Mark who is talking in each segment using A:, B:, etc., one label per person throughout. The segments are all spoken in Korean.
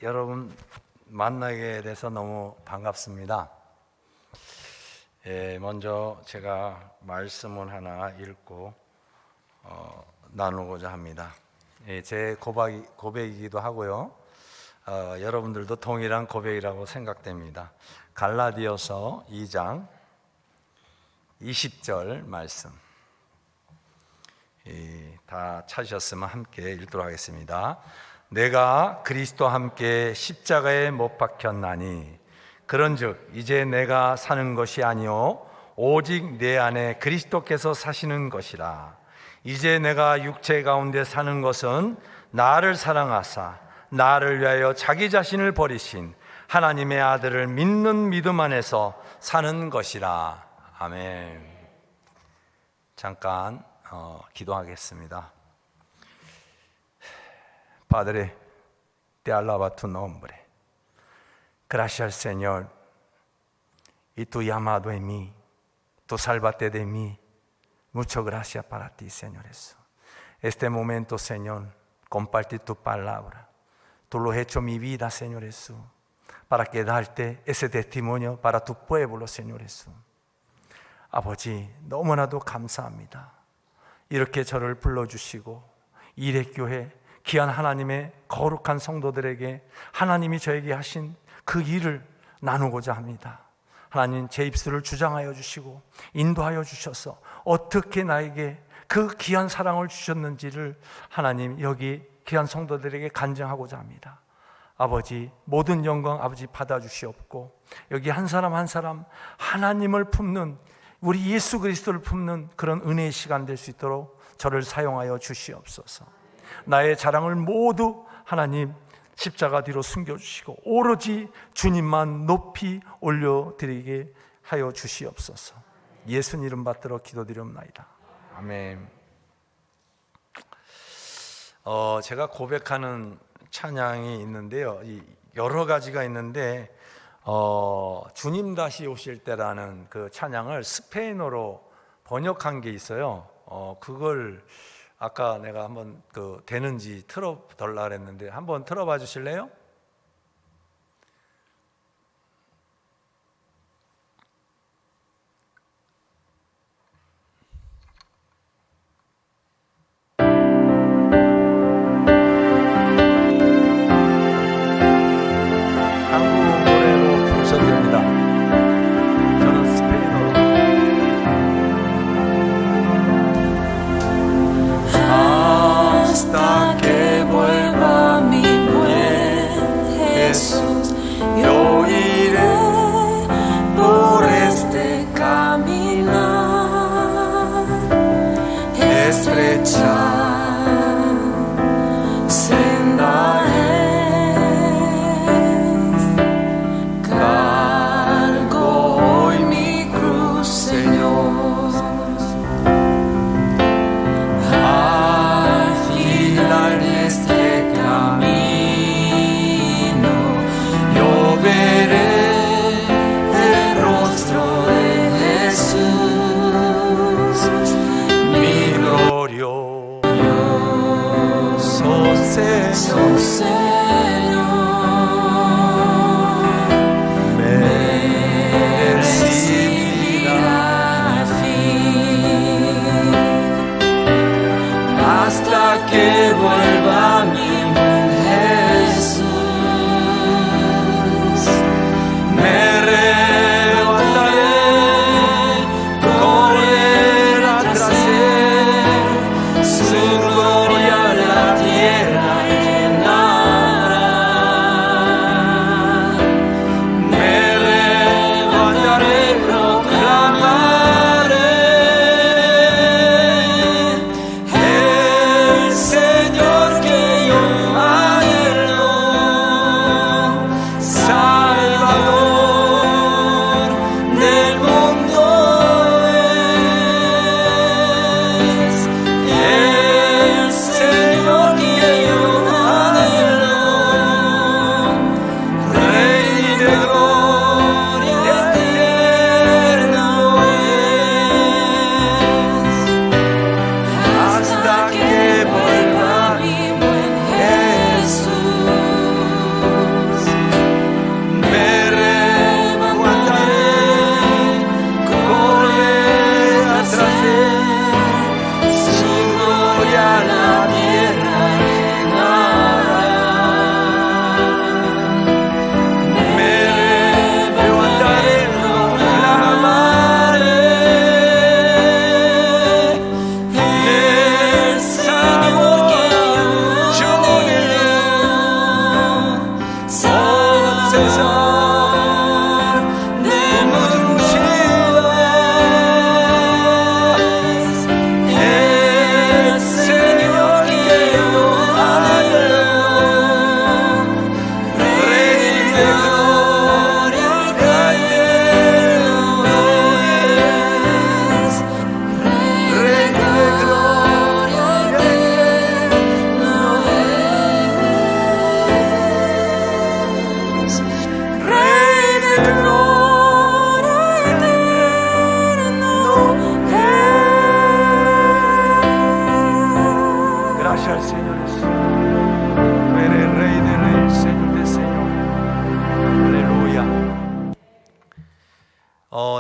A: 여러분 만나게 돼서 너무 반갑습니다. 먼저 제가 말씀을 하나 읽고 나누고자 합니다. 제 고백이기도 하고요. 여러분들도 동일한 고백이라고 생각됩니다. 갈라디아서 2장 20절 말씀. 다 찾으셨으면 함께 읽도록 하겠습니다. 내가 그리스도와 함께 십자가에 못 박혔나니 그런즉 이제 내가 사는 것이 아니요 오직 내 안에 그리스도께서 사시는 것이라. 이제 내가 육체 가운데 사는 것은 나를 사랑하사 나를 위하여 자기 자신을 버리신 하나님의 아들을 믿는 믿음 안에서 사는 것이라. 아멘. 잠깐 기도하겠습니다. Padre, te alaba tu nombre. Gracias, Señor, y tu llamado en mí, tu salvate de mí. Muchas gracias para ti, Señor Jesús. Este momento, Señor, compartir tu palabra. Tú lo has hecho mi vida, Señor Jesús, para que darte ese testimonio para tu pueblo, Señor Jesús. 아버지, 너무나도 감사합니다. 이렇게 저를 불러주시고 이레교회 귀한 하나님의 거룩한 성도들에게 하나님이 저에게 하신 그 일을 나누고자 합니다. 하나님, 제 입술을 주장하여 주시고 인도하여 주셔서 어떻게 나에게 그 귀한 사랑을 주셨는지를 하나님 여기 귀한 성도들에게 간증하고자 합니다. 아버지, 모든 영광 아버지 받아주시옵고 여기 한 사람 한 사람 하나님을 품는, 우리 예수 그리스도를 품는 그런 은혜의 시간 될 수 있도록 저를 사용하여 주시옵소서. 나의 자랑을 모두 하나님 십자가 뒤로 숨겨주시고 오로지 주님만 높이 올려드리게 하여 주시옵소서. 예수님 이름 받들어 기도드리옵나이다. 아멘. 제가 고백하는 찬양이 있는데요, 여러 가지가 있는데 주님 다시 오실 때라는 그 찬양을 스페인어로 번역한 게 있어요. 그걸 아까 내가 한번 되는지 틀어달라 그랬는데 한번 틀어봐 주실래요? 한국 노래로 부르셔도 됩니다. 저는 스페인어로.
B: Hasta que vuelva mi buen Jesús, yo iré por este caminar, estrecha senda es, cargo hoy mi cruz, Señor.
A: Glorioso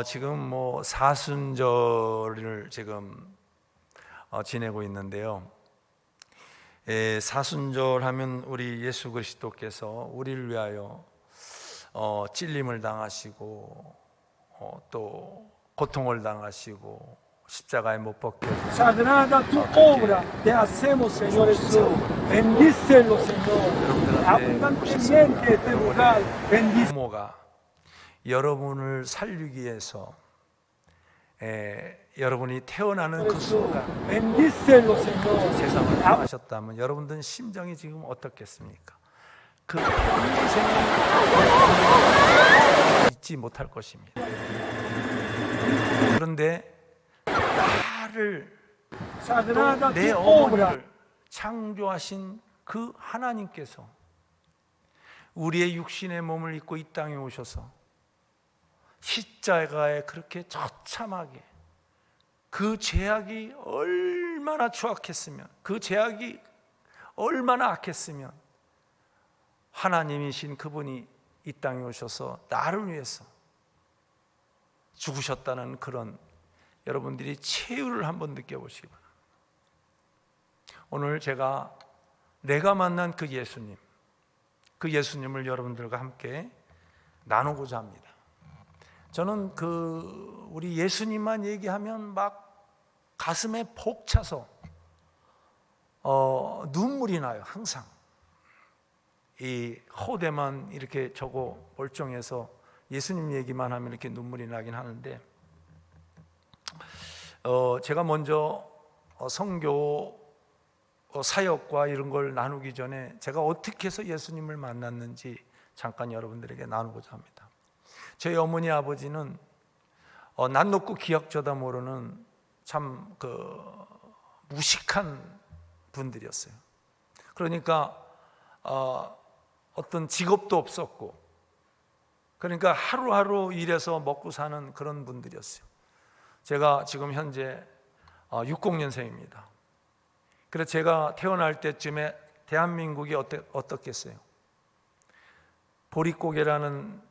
A: 지금 뭐 사순절을 지금 지내고 있는데요. 사순절 하면 우리 예수 그리스도께서 우리를 위하여 찔림을 당하시고 또 고통을 당하시고 십자가에 못 박혀
C: Sagrada tu obra, te hacemos, Señor Jesús. Bendícelo, Señor. Abundantemente este lugar. Bendice.
A: 부모가 여러분을 살리기 위해서 여러분이 태어나는 그 순간
C: Bendícelo, Señor.
A: 세상을 떠나셨다면 여러분들은 심정이 지금 어떻겠습니까? 그 평생을 잊지 못할 것입니다. 그런데 나를
C: Sagrada
A: 내
C: tu obra.
A: 어머니를 창조하신 그 하나님께서 우리의 육신의 몸을 입고 이 땅에 오셔서 십자가에 그렇게 처참하게 그 죄악이 얼마나 추악했으면, 그 죄악이 얼마나 악했으면 하나님이신 그분이 이 땅에 오셔서 나를 위해서 죽으셨다는 그런 여러분들이 체유를 한번 느껴보시기 바랍니다. 오늘 내가 만난 그 예수님을 여러분들과 함께 나누고자 합니다. 저는 우리 예수님만 얘기하면 막 가슴에 벅차서 눈물이 나요. 항상 이 호대만 이렇게 저거 멀쩡해서 예수님 얘기만 하면 이렇게 눈물이 나긴 하는데, 제가 먼저 선교 사역과 이런 걸 나누기 전에 제가 어떻게 해서 예수님을 만났는지 잠깐 여러분들에게 나누고자 합니다. 저희 어머니 아버지는 난 높고 기약저다 모르는 참 무식한 분들이었어요. 그러니까 어떤 직업도 없었고, 그러니까 하루하루 일해서 먹고 사는 그런 분들이었어요. 제가 지금 현재 60년생입니다. 그래서 제가 태어날 때쯤에 대한민국이 어떻겠어요? 보릿고개라는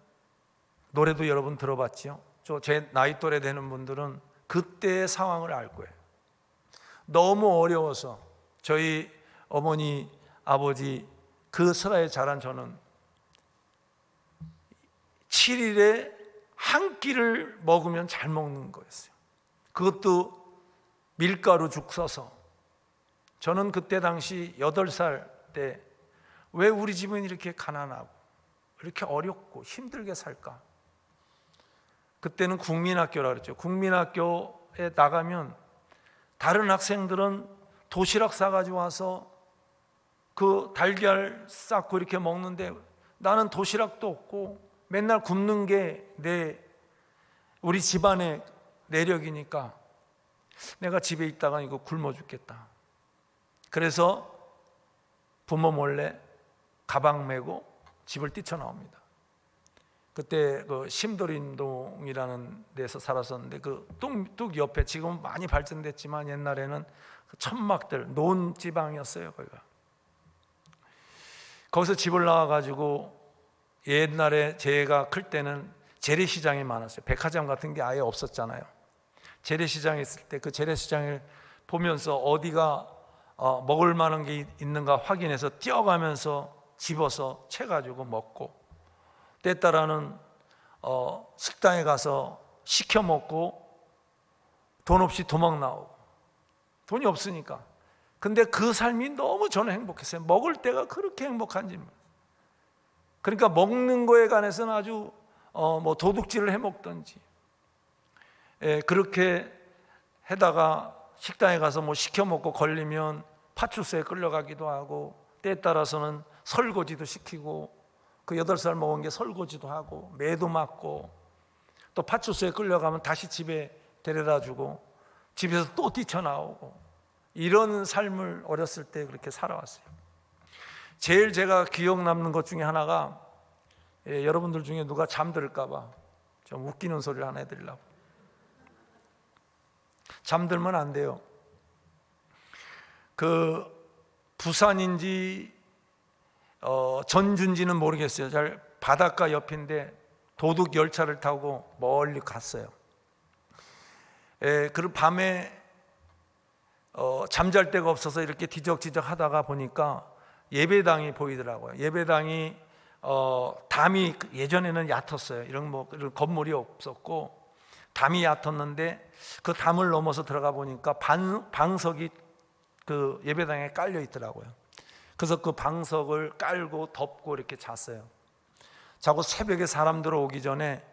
A: 노래도 여러분 들어봤지요? 제 나이 또래 되는 분들은 그때의 상황을 알 거예요. 너무 어려워서 저희 어머니, 아버지 그 설화에 자란 저는 7일에 한 끼를 먹으면 잘 먹는 거였어요. 그것도 밀가루 죽 써서. 저는 그때 당시 8살 때 왜 우리 집은 이렇게 가난하고 이렇게 어렵고 힘들게 살까? 그때는 국민학교라 그랬죠. 국민학교에 나가면 다른 학생들은 도시락 싸가지고 와서 그 달걀 쌓고 이렇게 먹는데 나는 도시락도 없고 맨날 굶는 게 우리 집안의 내력이니까 내가 집에 있다가 이거 굶어 죽겠다. 그래서 부모 몰래 가방 메고 집을 뛰쳐나옵니다. 그때 심도림동이라는 데서 살았었는데 뚝 옆에, 지금 많이 발전됐지만 옛날에는 천막들, 논지방이었어요. 거기서 집을 나와가지고 옛날에 제가 클 때는 재래시장이 많았어요. 백화점 같은 게 아예 없었잖아요. 재래시장에 있을 때 그 재래시장을 보면서 어디가 먹을 만한 게 있는가 확인해서 뛰어가면서 집어서 채가지고 먹고, 때에 따라는 식당에 가서 시켜 먹고 돈 없이 도망 나오고, 돈이 없으니까. 근데 그 삶이 너무 저는 행복했어요. 먹을 때가 그렇게 행복한지. 그러니까 먹는 거에 관해서는 아주 도둑질을 해 먹던지, 그렇게 해다가 식당에 가서 시켜 먹고 걸리면 파출소에 끌려가기도 하고, 때에 따라서는 설거지도 시키고, 그 8살 먹은 게 설거지도 하고 매도 맞고, 또 파출소에 끌려가면 다시 집에 데려다 주고 집에서 또 뛰쳐나오고, 이런 삶을 어렸을 때 그렇게 살아왔어요. 제일 제가 기억 남는 것 중에 하나가, 여러분들 중에 누가 잠들까 봐 좀 웃기는 소리를 하나 해드리려고. 잠들면 안 돼요. 부산인지 전주인지는 모르겠어요. 바닷가 옆인데 도둑 열차를 타고 멀리 갔어요. 그 밤에 잠잘 데가 없어서 이렇게 뒤적뒤적 하다가 보니까 예배당이 보이더라고요. 예배당이 담이 예전에는 얕았어요. 이런 건물이 없었고 담이 얕았는데 그 담을 넘어서 들어가 보니까 방석이 그 예배당에 깔려 있더라고요. 그래서 그 방석을 깔고 덮고 이렇게 잤어요. 자고 새벽에 사람들 오기 전에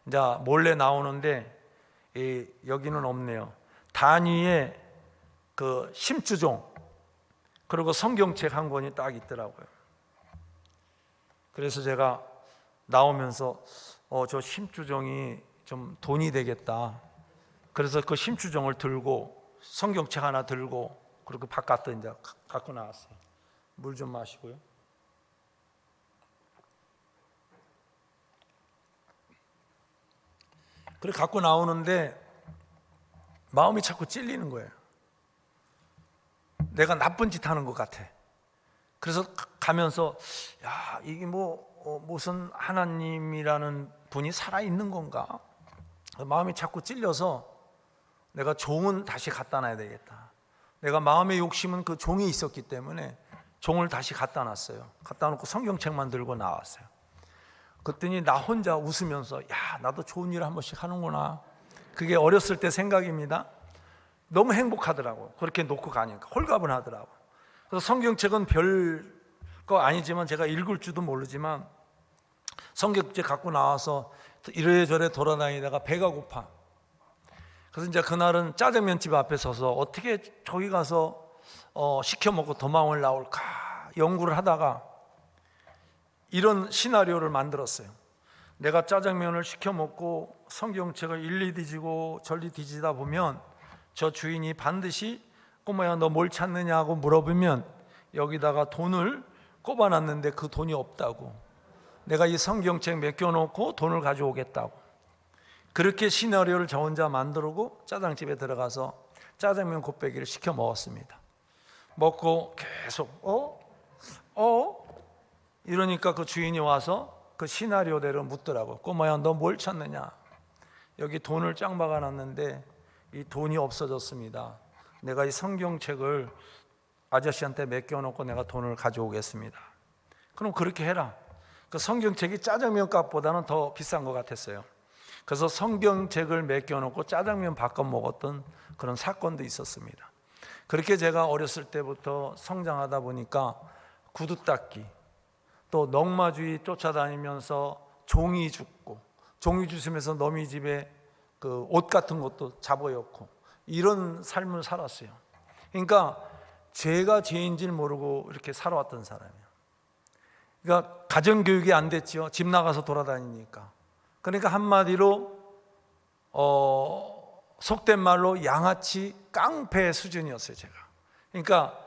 A: 이제 몰래 나오는데 여기는 없네요. 단위에 그 심주종 그리고 성경책 한 권이 딱 있더라고요. 그래서 제가 나오면서 저 심주종이 좀 돈이 되겠다. 그래서 그 심주종을 들고 성경책 하나 들고 그리고 바깥에 이제 갖고 나왔어요. 물 좀 마시고요. 그래 갖고 나오는데 마음이 자꾸 찔리는 거예요. 내가 나쁜 짓 하는 것 같아. 그래서 가면서 야, 이게 무슨 하나님이라는 분이 살아있는 건가? 마음이 자꾸 찔려서 내가 종은 다시 갖다 놔야 되겠다. 내가 마음의 욕심은 그 종이 있었기 때문에 종을 다시 갖다 놨어요. 갖다 놓고 성경책만 들고 나왔어요. 그랬더니 나 혼자 웃으면서 야, 나도 좋은 일을 한 번씩 하는구나. 그게 어렸을 때 생각입니다. 너무 행복하더라고요. 그렇게 놓고 가니까 홀가분하더라고요. 그래서 성경책은 별 거 아니지만 제가 읽을 줄도 모르지만 성경책 갖고 나와서 이래저래 돌아다니다가 배가 고파. 그래서 이제 그날은 짜장면집 앞에 서서 어떻게 저기 가서 시켜 먹고 도망을 나올까 연구를 하다가 이런 시나리오를 만들었어요. 내가 짜장면을 시켜 먹고 성경책을 일리 뒤지고 절리 뒤지다 보면 저 주인이 반드시 꼬마야 너 뭘 찾느냐고 물어보면 여기다가 돈을 꼽아놨는데 그 돈이 없다고, 내가 이 성경책 맡겨놓고 돈을 가져오겠다고. 그렇게 시나리오를 저 혼자 만들고 짜장집에 들어가서 짜장면 곱빼기를 시켜 먹었습니다. 먹고 계속 이러니까 그 주인이 와서 그 시나리오대로 묻더라고요. 꼬마야 너 뭘 찾느냐? 여기 돈을 짱 박아놨는데 이 돈이 없어졌습니다. 내가 이 성경책을 아저씨한테 맡겨놓고 내가 돈을 가져오겠습니다. 그럼 그렇게 해라. 그 성경책이 짜장면 값보다는 더 비싼 것 같았어요. 그래서 성경책을 맡겨놓고 짜장면 바꿔 먹었던 그런 사건도 있었습니다. 그렇게 제가 어렸을 때부터 성장하다 보니까 구두 닦기, 또 넝마주의 쫓아다니면서 종이 줍고, 종이 주시면서 너미 집에 그 옷 같은 것도 잡아였고, 이런 삶을 살았어요. 그러니까 죄가 죄인지를 모르고 이렇게 살아왔던 사람이에요. 그러니까 가정교육이 안 됐죠. 집 나가서 돌아다니니까. 그러니까 한마디로 속된 말로 양아치 깡패 수준이었어요, 제가. 그러니까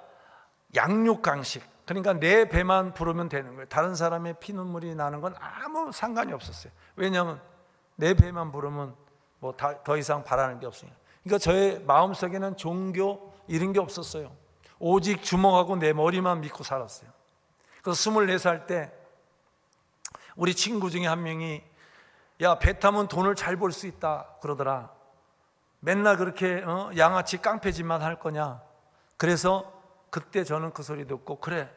A: 양육 강식. 그러니까 내 배만 부르면 되는 거예요. 다른 사람의 피눈물이 나는 건 아무 상관이 없었어요. 왜냐하면 내 배만 부르면 더 이상 바라는 게 없으니까. 그러니까 저의 마음속에는 종교 이런 게 없었어요. 오직 주먹하고 내 머리만 믿고 살았어요. 그래서 24살 때 우리 친구 중에 한 명이 야, 배 타면 돈을 잘 벌 수 있다 그러더라. 맨날 그렇게 양아치 깡패짓만 할 거냐. 그래서 그때 저는 그 소리 듣고 그래,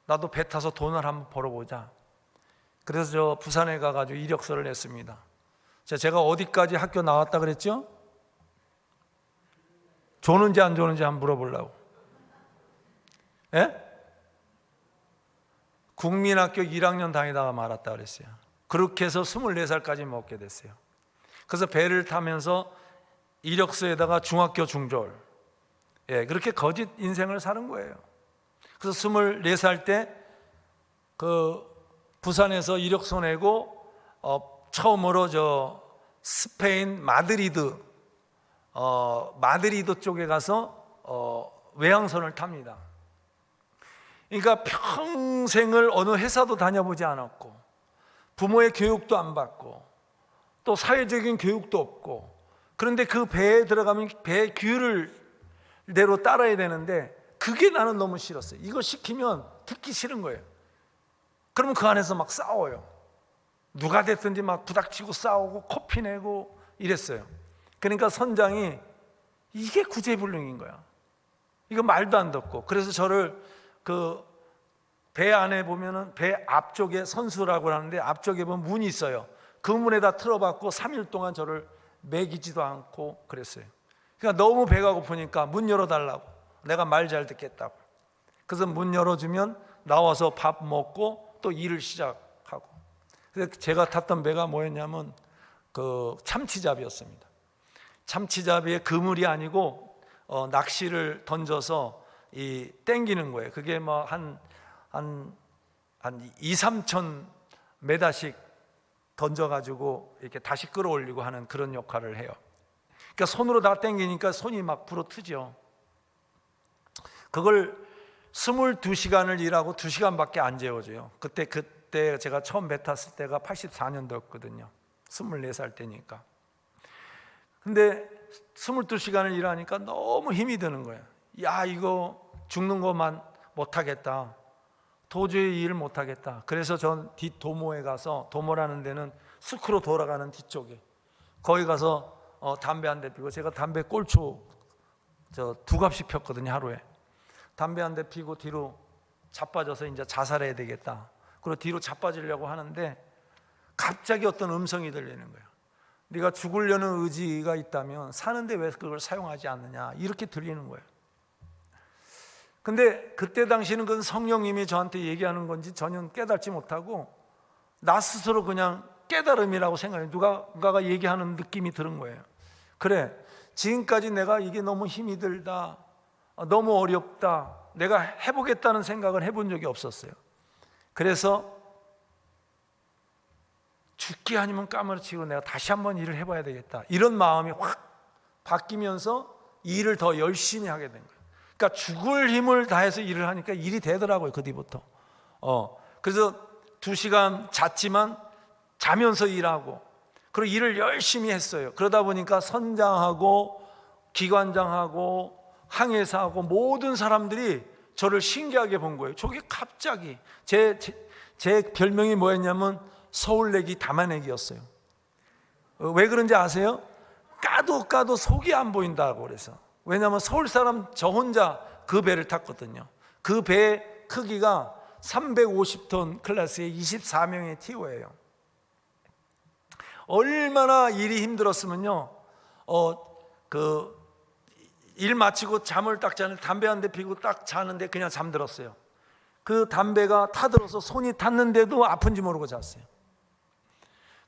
A: 나도 배 타서 돈을 한번 벌어보자. 그래서 저 부산에 가가지고 이력서를 냈습니다. 제가 어디까지 학교 나왔다 그랬죠? 좋은지 안 좋은지 한번 물어보려고. 예? 국민학교 1학년 다니다가 말았다 그랬어요. 그렇게 해서 24살까지 먹게 됐어요. 그래서 배를 타면서 이력서에다가 중학교 중졸, 그렇게 거짓 인생을 사는 거예요. 그래서 24살 때 그 부산에서 이력서 내고 처음으로 저 스페인 마드리드 쪽에 가서 외항선을 탑니다. 그러니까 평생을 어느 회사도 다녀보지 않았고 부모의 교육도 안 받고 또 사회적인 교육도 없고, 그런데 그 배에 들어가면 배 규율대로 따라야 되는데 그게 나는 너무 싫었어요. 이거 시키면 듣기 싫은 거예요. 그러면 그 안에서 막 싸워요. 누가 됐든지 막 부닥치고 싸우고 코피 내고 이랬어요. 그러니까 선장이 이게 구제불능인 거야. 이거 말도 안 듣고. 그래서 저를 그 배 안에 보면은 배 앞쪽에 선수라고 하는데 앞쪽에 보면 문이 있어요. 그 문에다 틀어박고 3일 동안 저를 먹이지도 않고 그랬어요. 그러니까 너무 배가 고프니까 문 열어달라고, 내가 말 잘 듣겠다고. 그래서 문 열어주면 나와서 밥 먹고 또 일을 시작하고. 그래서 제가 탔던 배가 뭐였냐면 그 참치잡이였습니다. 참치잡이에 그물이 아니고 낚시를 던져서 이 땡기는 거예요. 그게 뭐 한 2, 3천 메다씩 던져가지고 이렇게 다시 끌어올리고 하는 그런 역할을 해요. 그러니까 손으로 다 땡기니까 손이 막 부러뜨죠. 그걸 22시간을 일하고 2시간밖에 안 재워줘요. 그때 제가 처음 배 탔을 때가 84년도였거든요. 24살 때니까. 근데 22시간을 일하니까 너무 힘이 드는 거예요. 야, 이거 죽는 것만 못하겠다. 도저히 일을 못하겠다. 그래서 전 뒷도모에 가서, 도모라는 데는 스크로 돌아가는 뒤쪽에, 거기 가서 담배 한 대 피고, 제가 담배 꼴초 2갑씩 폈거든요, 하루에. 담배 한 대 피고 뒤로 자빠져서 이제 자살해야 되겠다. 그리고 뒤로 자빠지려고 하는데 갑자기 어떤 음성이 들리는 거예요. 네가 죽으려는 의지가 있다면 사는데 왜 그걸 사용하지 않느냐, 이렇게 들리는 거예요. 근데 그때 당시는 그건 성령님이 저한테 얘기하는 건지 전혀 깨닫지 못하고 나 스스로 그냥 깨달음이라고 생각해요. 누가가 얘기하는 느낌이 드는 거예요. 그래, 지금까지 내가 이게 너무 힘이 들다, 너무 어렵다, 내가 해보겠다는 생각을 해본 적이 없었어요. 그래서 죽기 아니면 까무러치고 내가 다시 한번 일을 해봐야 되겠다, 이런 마음이 확 바뀌면서 일을 더 열심히 하게 된 거예요. 그러니까 죽을 힘을 다해서 일을 하니까 일이 되더라고요, 그 뒤부터. 그래서 2시간 잤지만 자면서 일하고, 그리고 일을 열심히 했어요. 그러다 보니까 선장하고 기관장하고 항해사하고 모든 사람들이 저를 신기하게 본 거예요. 저게 갑자기 제 별명이 뭐였냐면 서울내기 담아내기였어요. 왜 그런지 아세요? 까도 속이 안 보인다고 그래서. 왜냐하면 서울 사람 저 혼자 그 배를 탔거든요. 그 배 크기가 350톤 클래스의 24명의 TO예요. 얼마나 일이 힘들었으면요, 일 마치고 잠을 딱 자는데, 담배 한 대 피고 딱 자는데 그냥 잠들었어요. 그 담배가 타들어서 손이 탔는데도 아픈지 모르고 잤어요.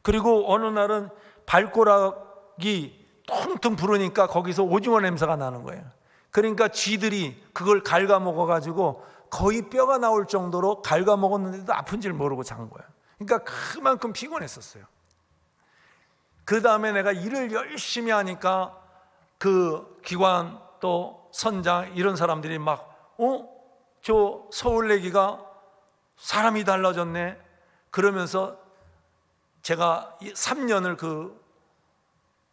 A: 그리고 어느 날은 발꼬락이 텅텅 부르니까 거기서 오징어 냄새가 나는 거예요. 그러니까 쥐들이 그걸 갉아먹어 가지고 거의 뼈가 나올 정도로 갉아먹었는데도 아픈지를 모르고 잔 거예요. 그러니까 그만큼 피곤했었어요. 그 다음에 내가 일을 열심히 하니까 그 기관 또 선장 이런 사람들이 막 저 서울내기가 사람이 달라졌네 그러면서 제가 3년을 그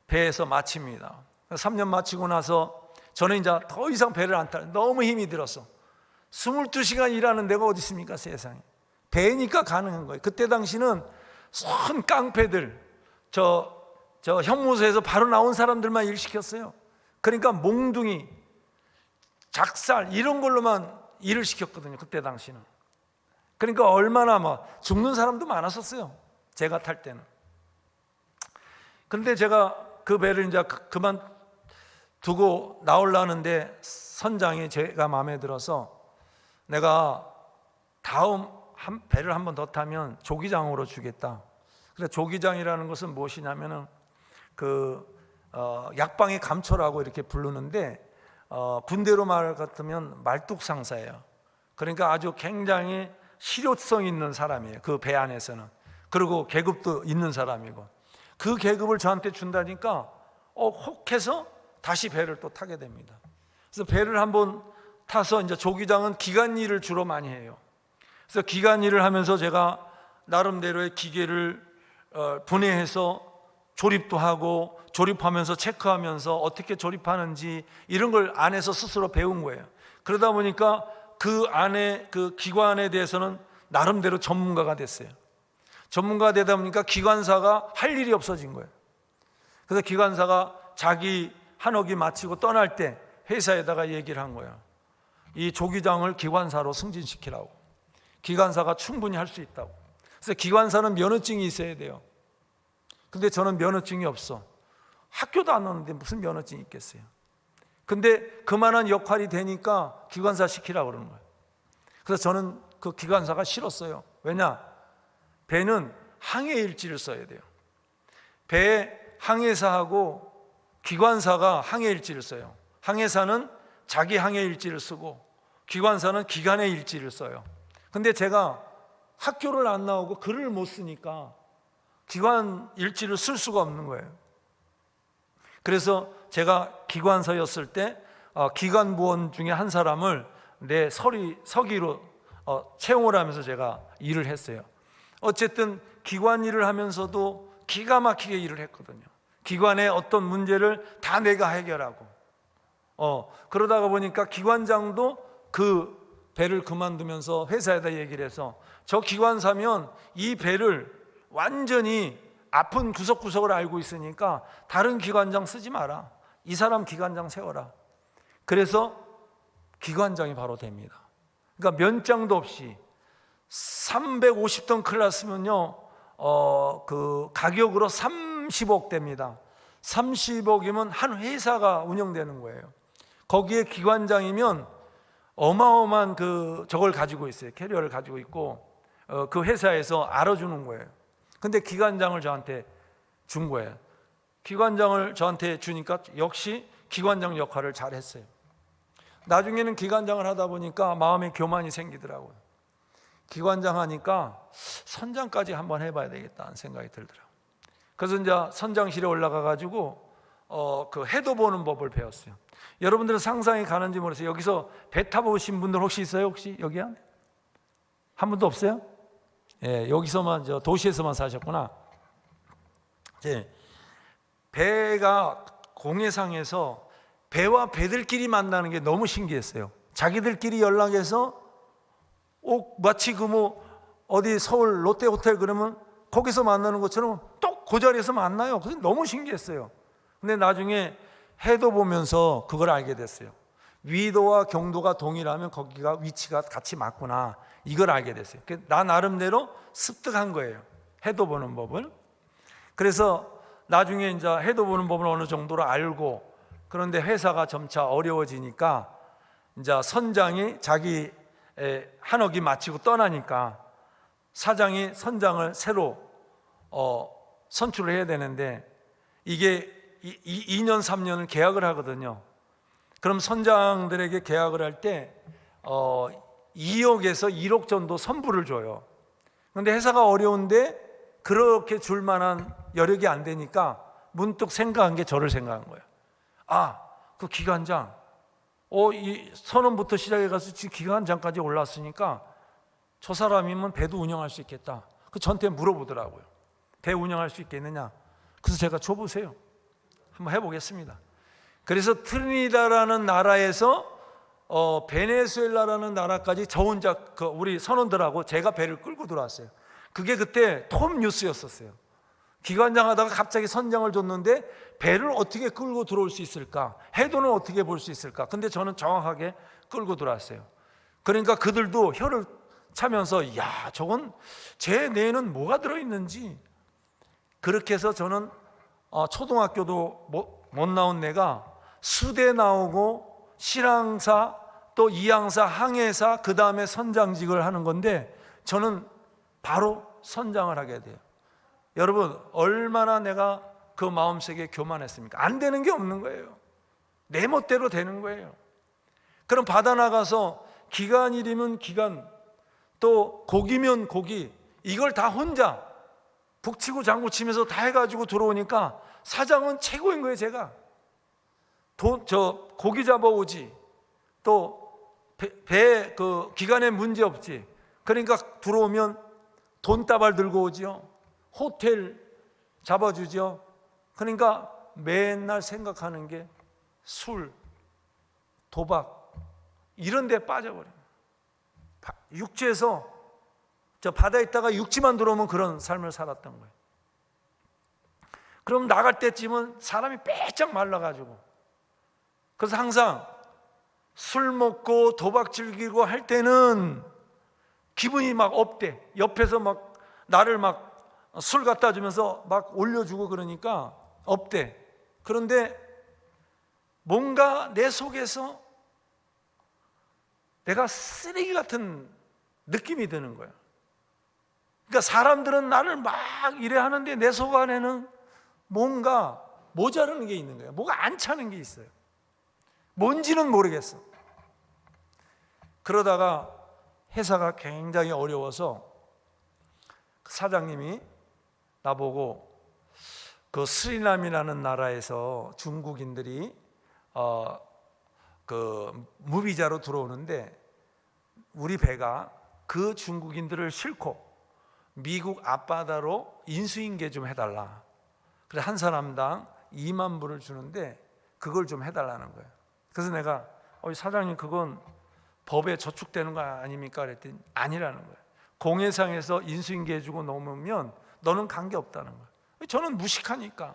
A: 배에서 마칩니다. 3년 마치고 나서 저는 이제 더 이상 배를 안 타요. 너무 힘이 들어서. 22시간 일하는 데가 어디 있습니까, 세상에. 배니까 가능한 거예요. 그때 당시는 손 깡패들, 저 형무소에서 바로 나온 사람들만 일 시켰어요. 그러니까 몽둥이, 작살 이런 걸로만 일을 시켰거든요, 그때 당시는. 그러니까 얼마나 막 죽는 사람도 많았었어요, 제가 탈 때는. 근데 제가 그 배를 이제 그만두고 나오려는데 선장이 제가 마음에 들어서 내가 다음 배를 한 번 더 타면 조기장으로 주겠다. 그래서 조기장이라는 것은 무엇이냐면은 약방의 감초라고 이렇게 부르는데 군대로 말 같으면 말뚝상사예요. 그러니까 아주 굉장히 실효성 있는 사람이에요, 그 배 안에서는. 그리고 계급도 있는 사람이고, 그 계급을 저한테 준다니까 혹해서 다시 배를 또 타게 됩니다. 그래서 배를 한번 타서 이제 조기장은 기간 일을 주로 많이 해요. 그래서 기간 일을 하면서 제가 나름대로의 기계를 분해해서 조립도 하고, 조립하면서 체크하면서 어떻게 조립하는지 이런 걸 안에서 스스로 배운 거예요. 그러다 보니까 그 안에 그 기관에 대해서는 나름대로 전문가가 됐어요. 전문가가 되다 보니까 기관사가 할 일이 없어진 거예요. 그래서 기관사가
C: 자기 한옥이 마치고 떠날 때 회사에다가 얘기를 한 거야. 이 조기장을 기관사로 승진시키라고. 기관사가 충분히 할 수 있다고. 그래서 기관사는 면허증이 있어야 돼요. 근데 저는 면허증이 없어. 학교도 안 오는데 무슨 면허증이 있겠어요. 근데 그만한 역할이 되니까 기관사 시키라고 그러는 거예요. 그래서 저는 그 기관사가 싫었어요. 왜냐? 배는 항해 일지를 써야 돼요. 배에 항해사하고 기관사가 항해 일지를 써요. 항해사는 자기 항해 일지를 쓰고 기관사는 기관의 일지를 써요. 근데 제가 학교를 안 나오고 글을 못 쓰니까 기관 일지를 쓸 수가 없는 거예요. 그래서 제가 기관사였을 때 기관부원 중에 한 사람을 내 서기로 채용을 하면서 제가 일을 했어요. 어쨌든 기관 일을 하면서도 기가 막히게 일을 했거든요. 기관의 어떤 문제를 다 내가 해결하고 그러다가 보니까 기관장도 그 배를 그만두면서 회사에다 얘기를 해서 저 기관사면 이 배를 완전히 아픈 구석구석을 알고 있으니까 다른 기관장 쓰지 마라. 이 사람 기관장 세워라. 그래서 기관장이 바로 됩니다. 그러니까 면장도 없이 350톤 클래스면요 그 가격으로 30억 됩니다. 30억이면 한 회사가 운영되는 거예요. 거기에 기관장이면 어마어마한 저걸 가지고 있어요. 캐리어를 가지고 있고 그 회사에서 알아주는 거예요. 근데 기관장을 저한테 준 거예요. 기관장을 저한테 주니까 역시 기관장 역할을 잘했어요. 나중에는 기관장을 하다 보니까 마음에 교만이 생기더라고요. 기관장 하니까 선장까지 한번 해봐야 되겠다는 생각이 들더라고요. 그래서 이제 선장실에 올라가 가지고 그 해도 보는 법을 배웠어요. 여러분들은 상상이 가는지 모르겠어요. 여기서 배 타보신 분들 혹시 있어요? 혹시 여기 안에? 한 분도 없어요? 예, 여기서만 도시에서만 사셨구나. 예, 배가 공해상에서 배와 배들끼리 만나는 게 너무 신기했어요. 자기들끼리 연락해서 마치 어디 서울 롯데호텔 그러면 거기서 만나는 것처럼 또 그 자리에서 만나요. 그래서 너무 신기했어요. 근데 나중에 해도 보면서 그걸 알게 됐어요. 위도와 경도가 동일하면 거기가 위치가 같이 맞구나. 이걸 알게 됐어요. 나 나름대로 습득한 거예요. 해도 보는 법을. 그래서 나중에 이제 해도 보는 법을 어느 정도로 알고, 그런데 회사가 점차 어려워지니까 이제 선장이 자기 한옥이 마치고 떠나니까 사장이 선장을 새로 선출을 해야 되는데 이게 2년 3년을 계약을 하거든요. 그럼 선장들에게 계약을 할 때 2억에서 1억 정도 선불을 줘요. 그런데 회사가 어려운데 그렇게 줄 만한 여력이 안 되니까 문득 생각한 게 저를 생각한 거예요. 그 기관장 이 선원부터 시작해가지고 지금 기관장까지 올랐으니까 저 사람이면 배도 운영할 수 있겠다. 저한테 물어보더라고요. 배 운영할 수 있겠느냐? 그래서 제가 줘보세요. 한번 해보겠습니다. 그래서 트리니다라는 나라에서 베네수엘라라는 나라까지 저 혼자 우리 선원들하고 제가 배를 끌고 들어왔어요. 그게 그때 톱 뉴스였었어요. 기관장 하다가 갑자기 선장을 줬는데 배를 어떻게 끌고 들어올 수 있을까? 해도는 어떻게 볼 수 있을까? 근데 저는 정확하게 끌고 들어왔어요. 그러니까 그들도 혀를 차면서 저건 제 뇌에는 뭐가 들어있는지. 그렇게 해서 저는 초등학교도 못 나온 내가 수대 나오고 실항사 또 이항사 항해사 그 다음에 선장직을 하는 건데 저는 바로 선장을 하게 돼요. 여러분 얼마나 내가 그 마음속에 교만했습니까? 안 되는 게 없는 거예요. 내 멋대로 되는 거예요. 그럼 바다 나가서 기관일이면 기관, 또 고기면 고기, 이걸 다 혼자 북치고 장구치면서 다 해가지고 들어오니까 사장은 최고인 거예요. 제가 고기 잡아오지, 또 배 기관에 문제 없지. 그러니까 들어오면 돈다발 들고 오죠. 호텔 잡아주죠. 그러니까 맨날 생각하는 게 술, 도박 이런 데 빠져버려요. 육지에서 바다에 있다가 육지만 들어오면 그런 삶을 살았던 거예요. 그럼 나갈 때쯤은 사람이 빼짝 말라가지고, 그래서 항상 술 먹고 도박 즐기고 할 때는 기분이 막 업돼. 옆에서 막 나를 막 술 갖다 주면서 막 올려주고 그러니까 업돼. 그런데 뭔가 내 속에서 내가 쓰레기 같은 느낌이 드는 거야. 그러니까 사람들은 나를 막 이래 하는데 내 속 안에는 뭔가 모자라는 게 있는 거예요. 뭐가 안 차는 게 있어요. 뭔지는 모르겠어. 그러다가 회사가 굉장히 어려워서 사장님이 나보고 그 스리남이라는 나라에서 중국인들이 그 무비자로 들어오는데 우리 배가 그 중국인들을 싣고 미국 앞바다로 인수인계 좀 해달라. 그래 한 사람당 2만 불을 주는데 그걸 좀 해달라는 거예요. 그래서 내가 사장님 그건 법에 저축되는 거 아닙니까? 그랬더니 아니라는 거예요. 공해상에서 인수인계 해주고 넘으면 너는 관계없다는 거예요. 저는 무식하니까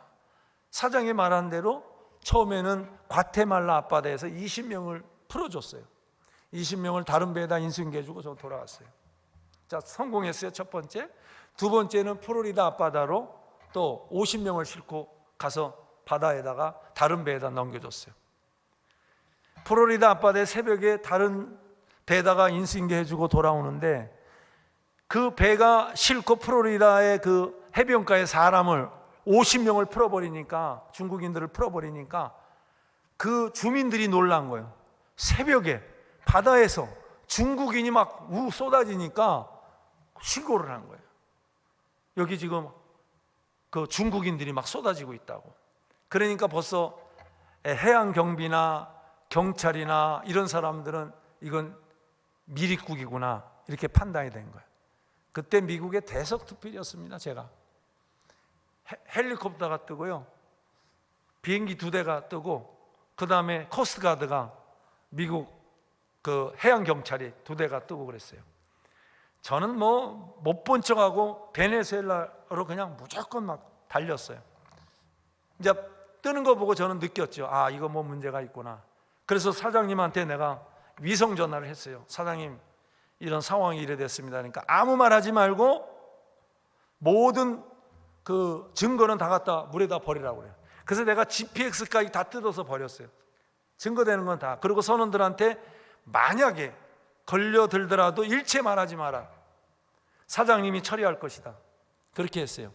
C: 사장이 말한 대로 처음에는 과테말라 앞바다에서 20명을 풀어줬어요. 20명을 다른 배에다 인수인계 해주고 저 돌아왔어요. 자, 성공했어요. 첫 번째. 두 번째는 플로리다 앞바다로 또 50명을 싣고 가서 바다에다가 다른 배에다 넘겨줬어요. 플로리다 앞바다에 새벽에 다른 배에다가 인수인계 해주고 돌아오는데 그 배가 싣고 플로리다의 그 해변가에 사람을 50명을 풀어버리니까, 중국인들을 풀어버리니까 그 주민들이 놀란 거예요. 새벽에 바다에서 중국인이 막 쏟아지니까 신고를 한 거예요. 여기 지금 그 중국인들이 막 쏟아지고 있다고. 그러니까 벌써 해양 경비나 경찰이나 이런 사람들은 이건 미리국이구나 이렇게 판단이 된 거예요. 그때 미국의 대서특필이었습니다. 제가 헬리콥터가 뜨고요, 비행기 2대가 뜨고, 그 다음에 코스트가드가 미국 그 해양 경찰이 2대가 뜨고 그랬어요. 저는 뭐 못 본 척하고 베네수엘라로 그냥 무조건 막 달렸어요. 이제 뜨는 거 보고 저는 느꼈죠. 아, 이거 뭐 문제가 있구나. 그래서 사장님한테 내가 위성 전화를 했어요. 사장님, 이런 상황이 이래 됐습니다. 그러니까 아무 말 하지 말고 모든 그 증거는 다 갖다 물에다 버리라고 그래요. 그래서 내가 GPX까지 다 뜯어서 버렸어요. 증거되는 건 다. 그리고 선원들한테 만약에 걸려들더라도 일체 말하지 마라. 사장님이 처리할 것이다. 그렇게 했어요.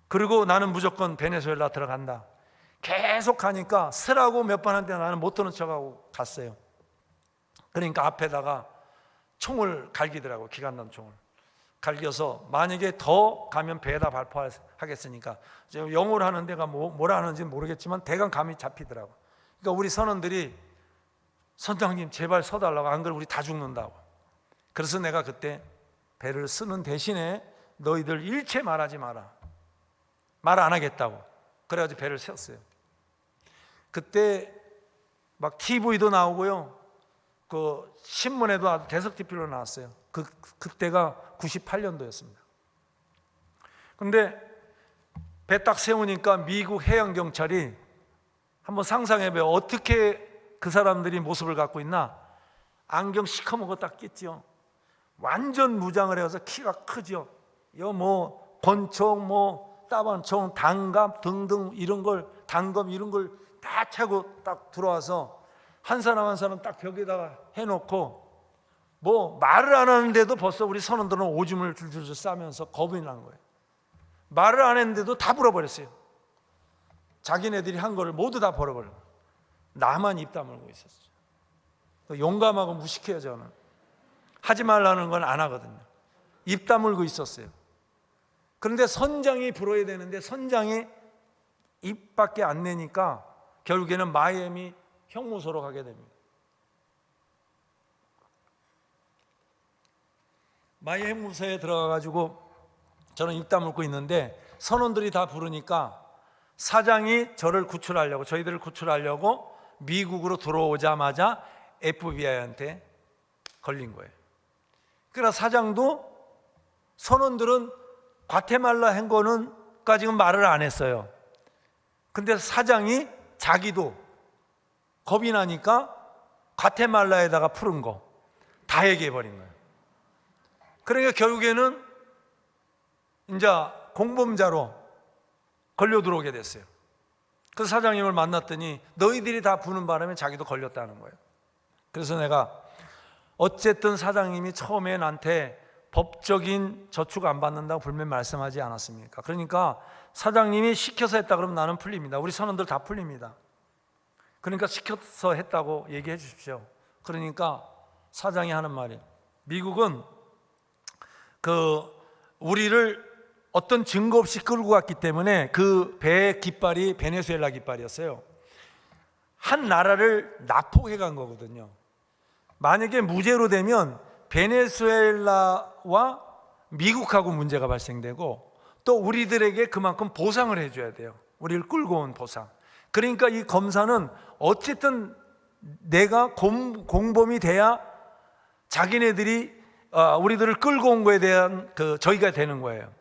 C: 그리고 나는 무조건 베네수엘라 들어간다. 계속 가니까 쓰라고 몇 번 하는데 나는 못 들은 척하고 갔어요. 그러니까 앞에다가 총을 갈기더라고. 기관단 총을 갈겨서 만약에 더 가면 배에다 발포하겠으니까, 영어를 하는 데가 뭐라 하는지 모르겠지만 대강 감이 잡히더라고. 그러니까 우리 선원들이 선장님 제발 서달라고, 안 그러면 우리 다 죽는다고. 그래서 내가 그때 배를 쓰는 대신에 너희들 일체 말하지 마라, 말 안 하겠다고. 그래가지고 배를 세웠어요. 그때 막 TV도 나오고요, 그 신문에도 아주 대석특필로 나왔어요. 그때가 98년도였습니다. 근데 배 딱 세우니까 미국 해양 경찰이, 한번 상상해봐요. 어떻게 그 사람들이 모습을 갖고 있나? 안경 시커먼 거 딱 꼈죠. 완전 무장을 해서 키가 크죠. 이거 뭐 권총, 뭐 따반총, 단갑 등등 이런 걸, 단검 이런 걸 다 차고 딱 들어와서 한 사람 한 사람 딱 벽에다가 해놓고, 뭐 말을 안 하는데도 벌써 우리 선원들은 오줌을 줄줄 싸면서 겁이 난 거예요. 말을 안 했는데도 다 불어버렸어요. 자기네들이 한 거를 모두 다 벌어버려요. 나만 입 다물고 있었어요. 용감하고 무식해요. 저는 하지 말라는 건 안 하거든요. 입 다물고 있었어요. 그런데 선장이 불어야 되는데 선장이 입밖에 안 내니까 결국에는 마이애미 형무소로 가게 됩니다. 마이애미 형무소에 들어가가지고 저는 입 다물고 있는데 선원들이 다 부르니까 사장이 저를 구출하려고, 저희들을 구출하려고 미국으로 들어오자마자 FBI한테 걸린 거예요. 그러나 사장도, 선원들은 과테말라 한 거는 정도까지는 말을 안 했어요. 근데 사장이 자기도 겁이 나니까 과테말라에다가 푸른 거 다 얘기해 버린 거예요. 그러니까 결국에는 이제 공범자로 걸려 들어오게 됐어요. 그 사장님을 만났더니 너희들이 다 부는 바람에 자기도 걸렸다는 거예요. 그래서 내가 어쨌든 사장님이 처음에 나한테 법적인 저축 안 받는다고 분명히 말씀하지 않았습니까? 그러니까 사장님이 시켜서 했다 그러면 나는 풀립니다. 우리 선원들 다 풀립니다. 그러니까 시켜서 했다고 얘기해 주십시오. 그러니까 사장이 하는 말이, 미국은 우리를 어떤 증거 없이 끌고 갔기 때문에 그 배의 깃발이 베네수엘라 깃발이었어요. 한 나라를 납포해 간 거거든요. 만약에 무죄로 되면 베네수엘라와 미국하고 문제가 발생되고 또 우리들에게 그만큼 보상을 해줘야 돼요. 우리를 끌고 온 보상. 그러니까 이 검사는 어쨌든 내가 공범이 돼야 자기네들이 우리들을 끌고 온 거에 대한 저희가 되는 거예요.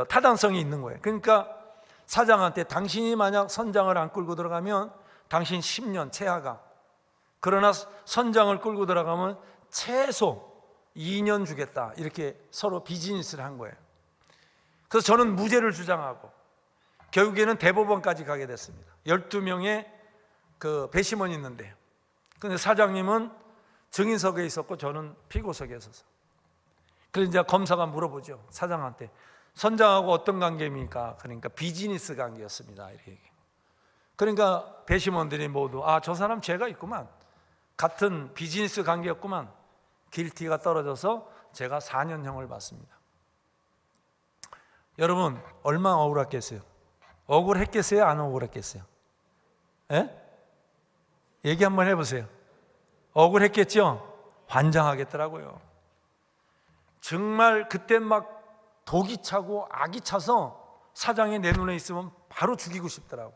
C: 타당성이 있는 거예요. 그러니까 사장한테 당신이 만약 선장을 안 끌고 들어가면 당신 10년 체하가, 그러나 선장을 끌고 들어가면 최소 2년 주겠다, 이렇게 서로 비즈니스를 한 거예요. 그래서 저는 무죄를 주장하고 결국에는 대법원까지 가게 됐습니다. 12명의 배심원이 있는데요. 근데 사장님은 증인석에 있었고 저는 피고석에 있어서. 그래서 이제 검사가 물어보죠, 사장한테. 선장하고 어떤 관계입니까? 그러니까 비즈니스 관계였습니다, 이렇게 얘기해요. 그러니까 배심원들이 모두 저 사람 죄가 있구만, 같은 비즈니스 관계였구만, 길티가 떨어져서 제가 4년형을 받습니다. 여러분 얼마나 억울했겠어요? 억울했겠어요? 안 억울했겠어요? 예? 얘기 한번 해보세요. 억울했겠죠? 환장하겠더라고요. 정말 그때 막 독이 차고 악이 차서 사장이 내 눈에 있으면 바로 죽이고 싶더라고.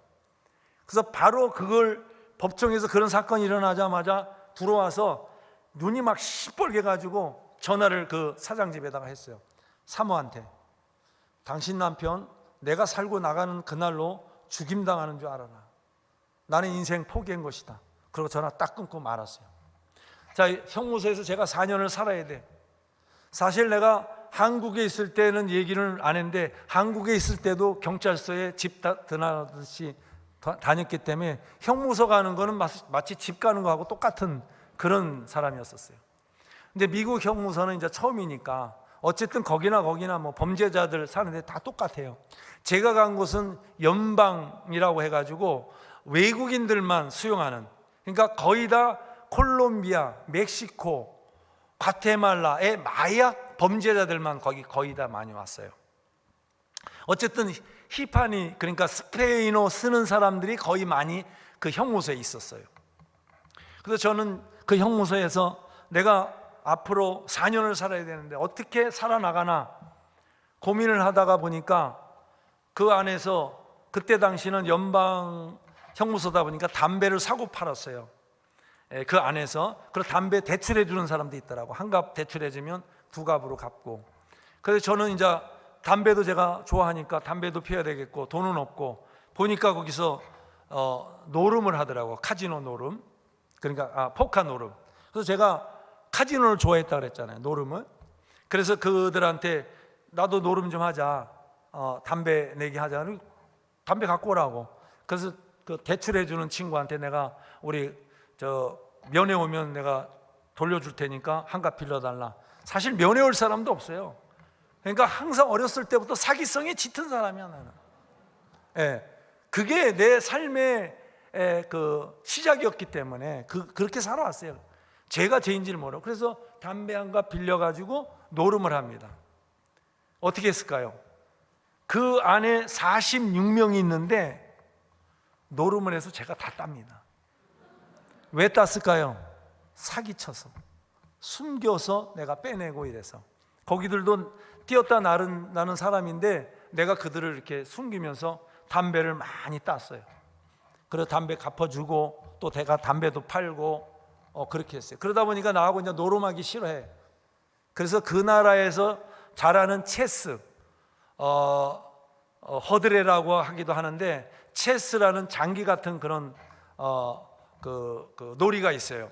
C: 그래서 바로 그걸 법정에서 그런 사건이 일어나자마자 들어와서 눈이 막 시뻘게 가지고 전화를 그 사장 집에다가 했어요. 사모한테, 당신 남편 내가 살고 나가는 그날로 죽임당하는 줄 알아라. 나는 인생 포기한 것이다. 그리고 전화 딱 끊고 말았어요. 자, 형무소에서 제가 4년을 살아야 돼. 사실 내가 한국에 있을 때는 얘기를 안 했는데 한국에 있을 때도 경찰서에 집 드나듯이 다녔기 때문에 형무소 가는 거는 마치 집 가는 거하고 똑같은 그런 사람이었었어요. 근데 미국 형무소는 이제 처음이니까 어쨌든 거기나 뭐 범죄자들 사는데 다 똑같아요. 제가 간 곳은 연방이라고 해가지고 외국인들만 수용하는, 그러니까 거의 다 콜롬비아, 멕시코, 과테말라의 마약 범죄자들만 거의 다 많이 왔어요. 어쨌든 히파니, 그러니까 스페인어 쓰는 사람들이 거의 많이 그 형무소에 있었어요. 그래서 저는 그 형무소에서 내가 앞으로 4년을 살아야 되는데 어떻게 살아나가나 고민을 하다가 보니까 그 안에서 그때 당시는 연방 형무소다 보니까 담배를 사고 팔았어요. 그 안에서. 그리고 담배 대출해 주는 사람도 있더라고. 한 갑 대출해 주면 두 갑으로 갚고. 그래서 저는 이제 담배도 제가 좋아하니까 담배도 피워야 되겠고 돈은 없고, 보니까 거기서 노름을 하더라고. 카지노 노름. 그러니까 포카 노름. 그래서 제가 카지노를 좋아했다 그랬잖아요, 노름을. 그래서 그들한테 나도 노름 좀 하자, 담배 내기 하자. 담배 갖고 오라고. 그래서 그 대출해 주는 친구한테 내가 우리 면회 오면 내가 돌려줄 테니까 한 갑 빌려달라. 사실 면회 올 사람도 없어요. 그러니까 항상 어렸을 때부터 사기성이 짙은 사람이야, 나는. 그게 내 삶의 그 시작이었기 때문에 그렇게 살아왔어요. 제가 죄인지를 모르고. 그래서 담배 한 갑 빌려가지고 노름을 합니다. 어떻게 했을까요? 그 안에 46명이 있는데 노름을 해서 제가 다 땁니다. 왜 땄을까요? 사기쳐서, 숨겨서 내가 빼내고 이래서. 거기들도 뛰었다 나는 사람인데 내가 그들을 이렇게 숨기면서 담배를 많이 땄어요. 그래서 담배 갚아주고 또 내가 담배도 팔고 그렇게 했어요. 그러다 보니까 나하고 이제 노름하기 싫어해. 그래서 그 나라에서 잘하는 체스, 허드레라고 하기도 하는데 체스라는 장기 같은 그런 그 놀이가 있어요.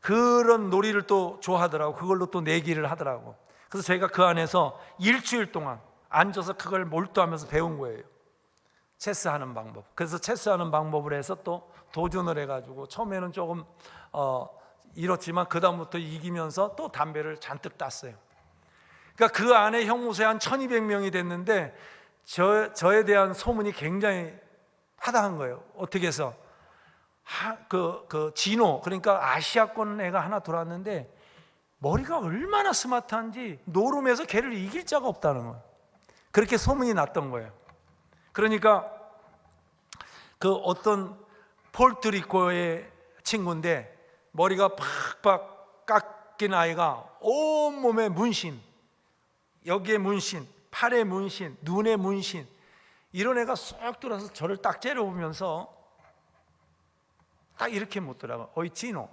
C: 그런 놀이를 또 좋아하더라고. 그걸로 또 내기를 하더라고. 그래서 저희가 그 안에서 일주일 동안 앉아서 그걸 몰두하면서 배운 거예요. 체스하는 방법. 그래서 체스하는 방법을 해서 또 도전을 해가지고 처음에는 조금 잃었지만 그 다음부터 이기면서 또 담배를 잔뜩 땄어요. 그러니까 그 안에 형무소에 한 1200명이 됐는데 저에 대한 소문이 굉장히 파다한 거예요. 어떻게 해서 그 진호, 그러니까 아시아권 애가 하나 들어왔는데 머리가 얼마나 스마트한지 노름에서 걔를 이길 자가 없다는 거예요. 그렇게 소문이 났던 거예요. 그러니까 그 어떤 폴트리코의 친구인데 머리가 팍팍 깎인 아이가 온몸에 문신, 여기에 문신, 팔에 문신, 눈에 문신, 이런 애가 쏙 들어서 저를 딱 째려보면서 딱 이렇게 묻더라고요. 어이 진호.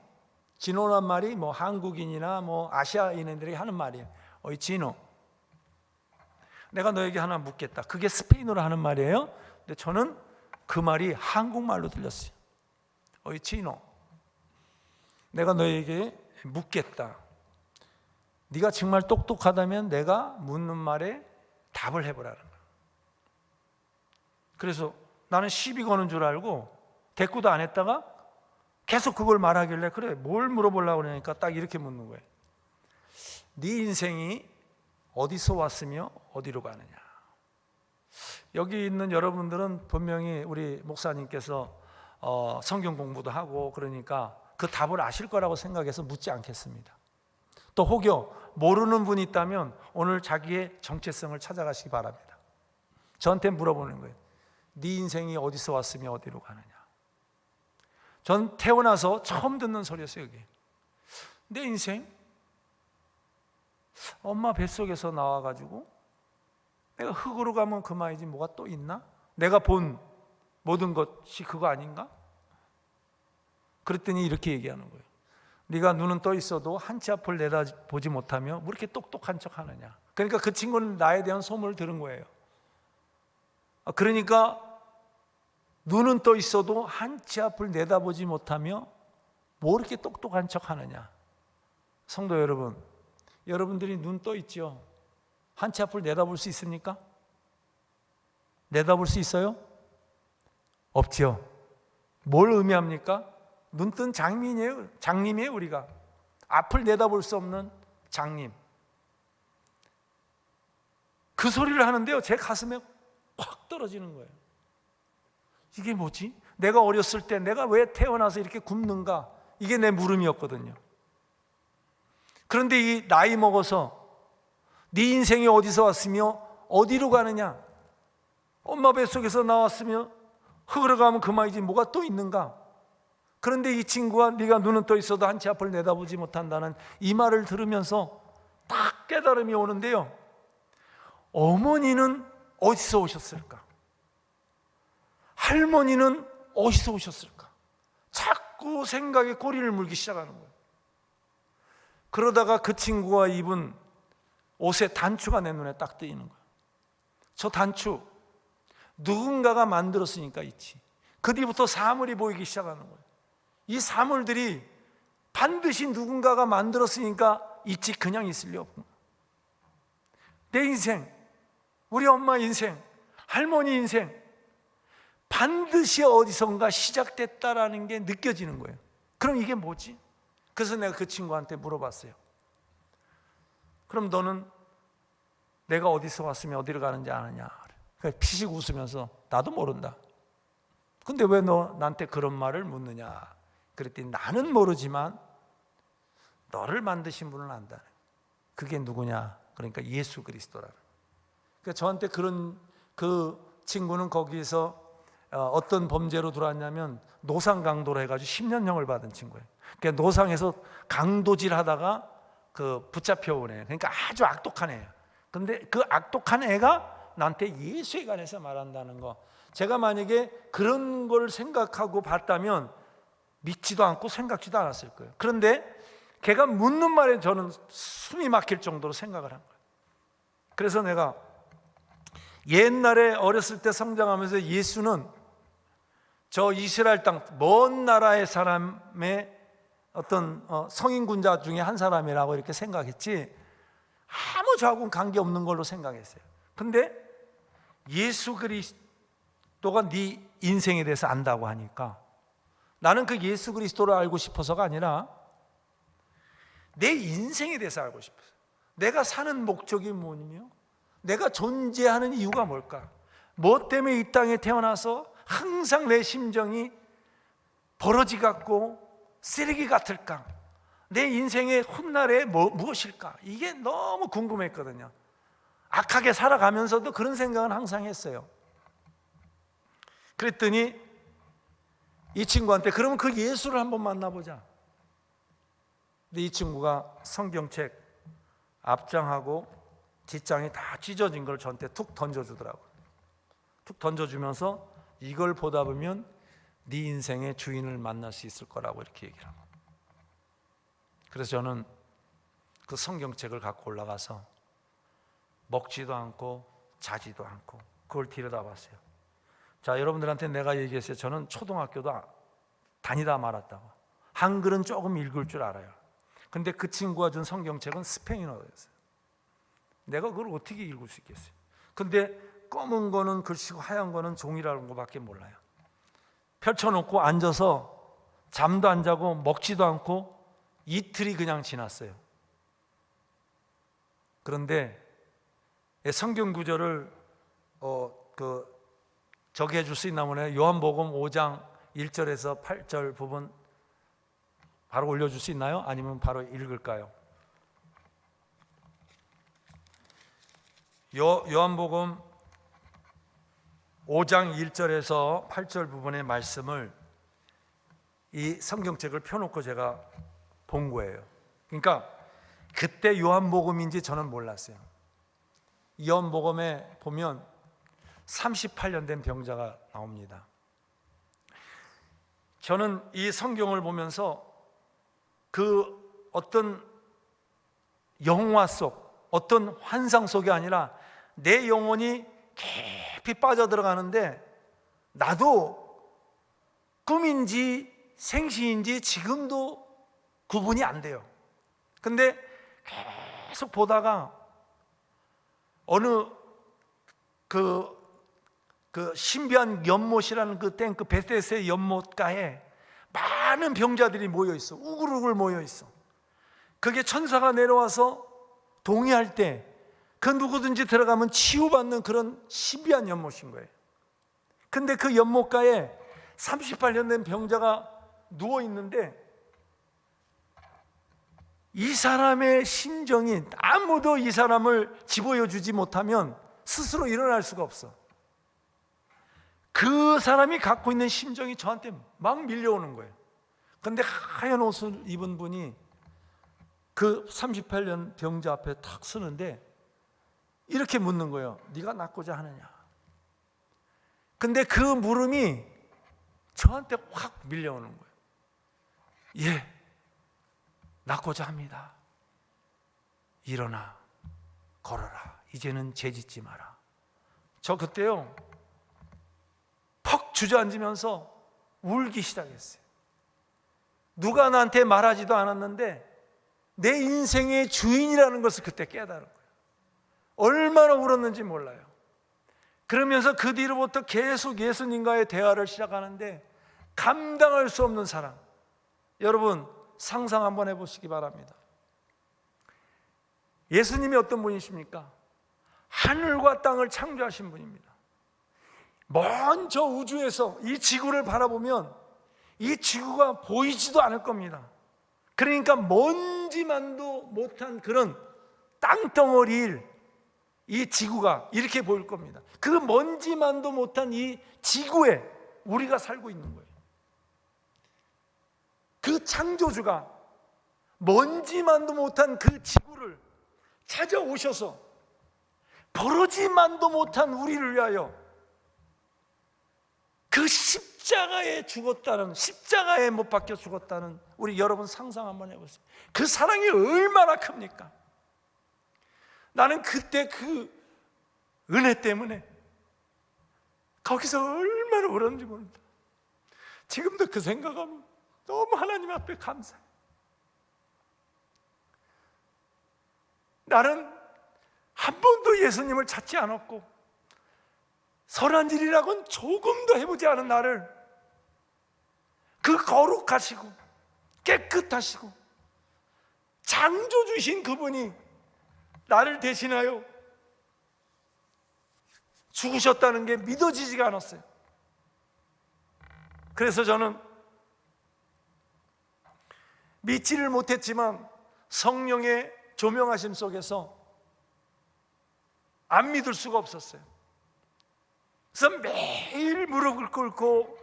C: 진호란 말이 뭐 한국인이나 뭐 아시아인들이 하는 말이에요. 어이 진호, 내가 너에게 하나 묻겠다. 그게 스페인어로 하는 말이에요. 근데 저는 그 말이 한국말로 들렸어요. 어이 진호, 내가 너에게 묻겠다. 네가 정말 똑똑하다면 내가 묻는 말에 답을 해보라는 거야. 그래서 나는 시비 거는 줄 알고 대꾸도 안 했다가 계속 그걸 말하길래 그래 뭘 물어보려고 그러니까 딱 이렇게 묻는 거예요. 네 인생이 어디서 왔으며 어디로 가느냐. 여기 있는 여러분들은 분명히 우리 목사님께서 성경 공부도 하고 그러니까 그 답을 아실 거라고 생각해서 묻지 않겠습니다. 또 혹여 모르는 분이 있다면 오늘 자기의 정체성을 찾아가시기 바랍니다. 저한테 물어보는 거예요. 네 인생이 어디서 왔으며 어디로 가느냐. 전 태어나서 처음 듣는 소리였어요. 이게 내 인생 엄마 뱃속에서 나와가지고 내가 흙으로 가면 그만이지 뭐가 또 있나? 내가 본 모든 것이 그거 아닌가? 그랬더니 이렇게 얘기하는 거예요. 네가 눈은 떠 있어도 한 치 앞을 내다보지 못하며 뭐 이렇게 똑똑한 척 하느냐. 그러니까 그 친구는 나에 대한 소문을 들은 거예요. 그러니까 눈은 떠 있어도 한 치 앞을 내다보지 못하며 뭐 이렇게 똑똑한 척 하느냐. 성도 여러분, 여러분들이 눈 떠 있죠? 한 치 앞을 내다볼 수 있습니까? 내다볼 수 있어요? 없죠. 뭘 의미합니까? 눈뜬 장님이에요. 우리가 앞을 내다볼 수 없는 장님. 그 소리를 하는데요, 제 가슴에 확 떨어지는 거예요. 이게 뭐지? 내가 어렸을 때 내가 왜 태어나서 이렇게 굶는가? 이게 내 물음이었거든요. 그런데 이 나이 먹어서 네 인생이 어디서 왔으며 어디로 가느냐? 엄마 뱃속에서 나왔으며 흙으로 가면 그만이지 뭐가 또 있는가? 그런데 이 친구가 네가 눈은 떠 있어도 한 치 앞을 내다보지 못한다는 이 말을 들으면서 딱 깨달음이 오는데요, 어머니는 어디서 오셨을까? 할머니는 어디서 오셨을까? 자꾸 생각에 꼬리를 물기 시작하는 거예요. 그러다가 그 친구가 입은 옷의 단추가 내 눈에 딱 띄는 거예요. 저 단추 누군가가 만들었으니까 있지. 그 뒤부터 사물이 보이기 시작하는 거예요. 이 사물들이 반드시 누군가가 만들었으니까 있지 그냥 있을 리 없고, 내 인생, 우리 엄마 인생, 할머니 인생 반드시 어디선가 시작됐다라는 게 느껴지는 거예요. 그럼 이게 뭐지? 그래서 내가 그 친구한테 물어봤어요. 그럼 너는 내가 어디서 왔으면 어디로 가는지 아느냐? 피식 웃으면서 나도 모른다. 근데 왜 너 나한테 그런 말을 묻느냐? 그랬더니 나는 모르지만 너를 만드신 분은 안다. 그게 누구냐? 그러니까 예수 그리스도라는. 그러니까 저한테 그 친구는 거기서 어떤 범죄로 들어왔냐면 노상강도로 해가지고 10년형을 받은 친구예요. 그러니까 노상에서 강도질 하다가 붙잡혀 오네. 그러니까 아주 악독한 애예요. 근데 그 악독한 애가 나한테 예수에 관해서 말한다는 거, 제가 만약에 그런 걸 생각하고 봤다면 믿지도 않고 생각지도 않았을 거예요. 그런데 걔가 묻는 말에 저는 숨이 막힐 정도로 생각을 한 거예요. 그래서 내가 옛날에 어렸을 때 성장하면서 예수는 저 이스라엘 땅 먼 나라의 사람의 어떤 성인군자 중에 한 사람이라고 이렇게 생각했지, 아무 저하고는 관계없는 걸로 생각했어요. 근데 예수 그리스도가 네 인생에 대해서 안다고 하니까 나는 그 예수 그리스도를 알고 싶어서가 아니라 내 인생에 대해서 알고 싶어요. 내가 사는 목적이 뭐냐며, 내가 존재하는 이유가 뭘까, 뭐 때문에 이 땅에 태어나서 항상 내 심정이 버러지 같고 쓰레기 같을까, 내 인생의 훗날에 무엇일까, 이게 너무 궁금했거든요. 악하게 살아가면서도 그런 생각은 항상 했어요. 그랬더니 이 친구한테 그러면 그 예수를 한번 만나보자. 근데 이 친구가 성경책 앞장하고 뒷장이 다 찢어진 걸 저한테 툭 던져주더라고요. 툭 던져주면서 이걸 보다 보면 네 인생의 주인을 만날 수 있을 거라고 이렇게 얘기를 합니다. 그래서 저는 그 성경책을 갖고 올라가서 먹지도 않고 자지도 않고 그걸 들여다봤어요. 자, 여러분들한테 내가 얘기했어요. 저는 초등학교도 다니다 말았다고. 한글은 조금 읽을 줄 알아요. 근데 그 친구가 준 성경책은 스페인어였어요. 내가 그걸 어떻게 읽을 수 있겠어요? 근데 검은 거는 글씨고 하얀 거는 종이라는 거밖에 몰라요. 펼쳐놓고 앉아서 잠도 안 자고 먹지도 않고 이틀이 그냥 지났어요. 그런데 성경 구절을 저기 해줄 수 있나 보네요. 요한복음 5장 1절에서 8절 부분 바로 올려줄 수 있나요? 아니면 바로 읽을까요? 요한복음 5장 1절에서 8절 부분의 말씀을 이 성경책을 펴놓고 제가 본 거예요. 그러니까 그때 요한복음인지 저는 몰랐어요. 요한복음에 보면 38년 된 병자가 나옵니다. 저는 이 성경을 보면서 그 어떤 영화 속, 어떤 환상 속이 아니라 내 영혼이 깊이 빠져들어가는데 나도 꿈인지 생시인지 지금도 구분이 안 돼요. 근데 계속 보다가 어느 그 신비한 연못이라는 그 베데스다의 연못가에 많은 병자들이 모여 있어. 우글우글 모여 있어. 그게 천사가 내려와서 동의할 때 그 누구든지 들어가면 치유받는 그런 신비한 연못인 거예요. 근데 그 연못가에 38년 된 병자가 누워 있는데 이 사람의 심정이 아무도 이 사람을 집어여 주지 못하면 스스로 일어날 수가 없어. 그 사람이 갖고 있는 심정이 저한테 막 밀려오는 거예요. 근데 하얀 옷을 입은 분이 그 38년 병자 앞에 탁 서는데 이렇게 묻는 거예요. 네가 낫고자 하느냐? 근데 그 물음이 저한테 확 밀려오는 거예요. 예, 낫고자 합니다. 일어나 걸어라. 이제는 죄짓지 마라. 저 그때요 퍽 주저앉으면서 울기 시작했어요. 누가 나한테 말하지도 않았는데 내 인생의 주인이라는 것을 그때 깨달은 거예요. 얼마나 울었는지 몰라요. 그러면서 그 뒤로부터 계속 예수님과의 대화를 시작하는데 감당할 수 없는 사랑. 여러분 상상 한번 해보시기 바랍니다. 예수님이 어떤 분이십니까? 하늘과 땅을 창조하신 분입니다. 먼저 우주에서 이 지구를 바라보면 이 지구가 보이지도 않을 겁니다. 그러니까 먼지만도 못한 그런 땅덩어리일 이 지구가 이렇게 보일 겁니다. 그 먼지만도 못한 이 지구에 우리가 살고 있는 거예요. 그 창조주가 먼지만도 못한 그 지구를 찾아오셔서 버러지만도 못한 우리를 위하여 그 십자가에 죽었다는, 십자가에 못 박혀 죽었다는, 우리 여러분 상상 한번 해보세요. 그 사랑이 얼마나 큽니까? 나는 그때 그 은혜 때문에 거기서 얼마나 울었는지 모른다. 지금도 그 생각하면 너무 하나님 앞에 감사해요. 나는 한 번도 예수님을 찾지 않았고 선한 일이라고는 조금도 해보지 않은 나를 그 거룩하시고 깨끗하시고 창조주신 그분이 나를 대신하여 죽으셨다는 게 믿어지지가 않았어요. 그래서 저는 믿지를 못했지만 성령의 조명하심 속에서 안 믿을 수가 없었어요. 그래서 매일 무릎을 꿇고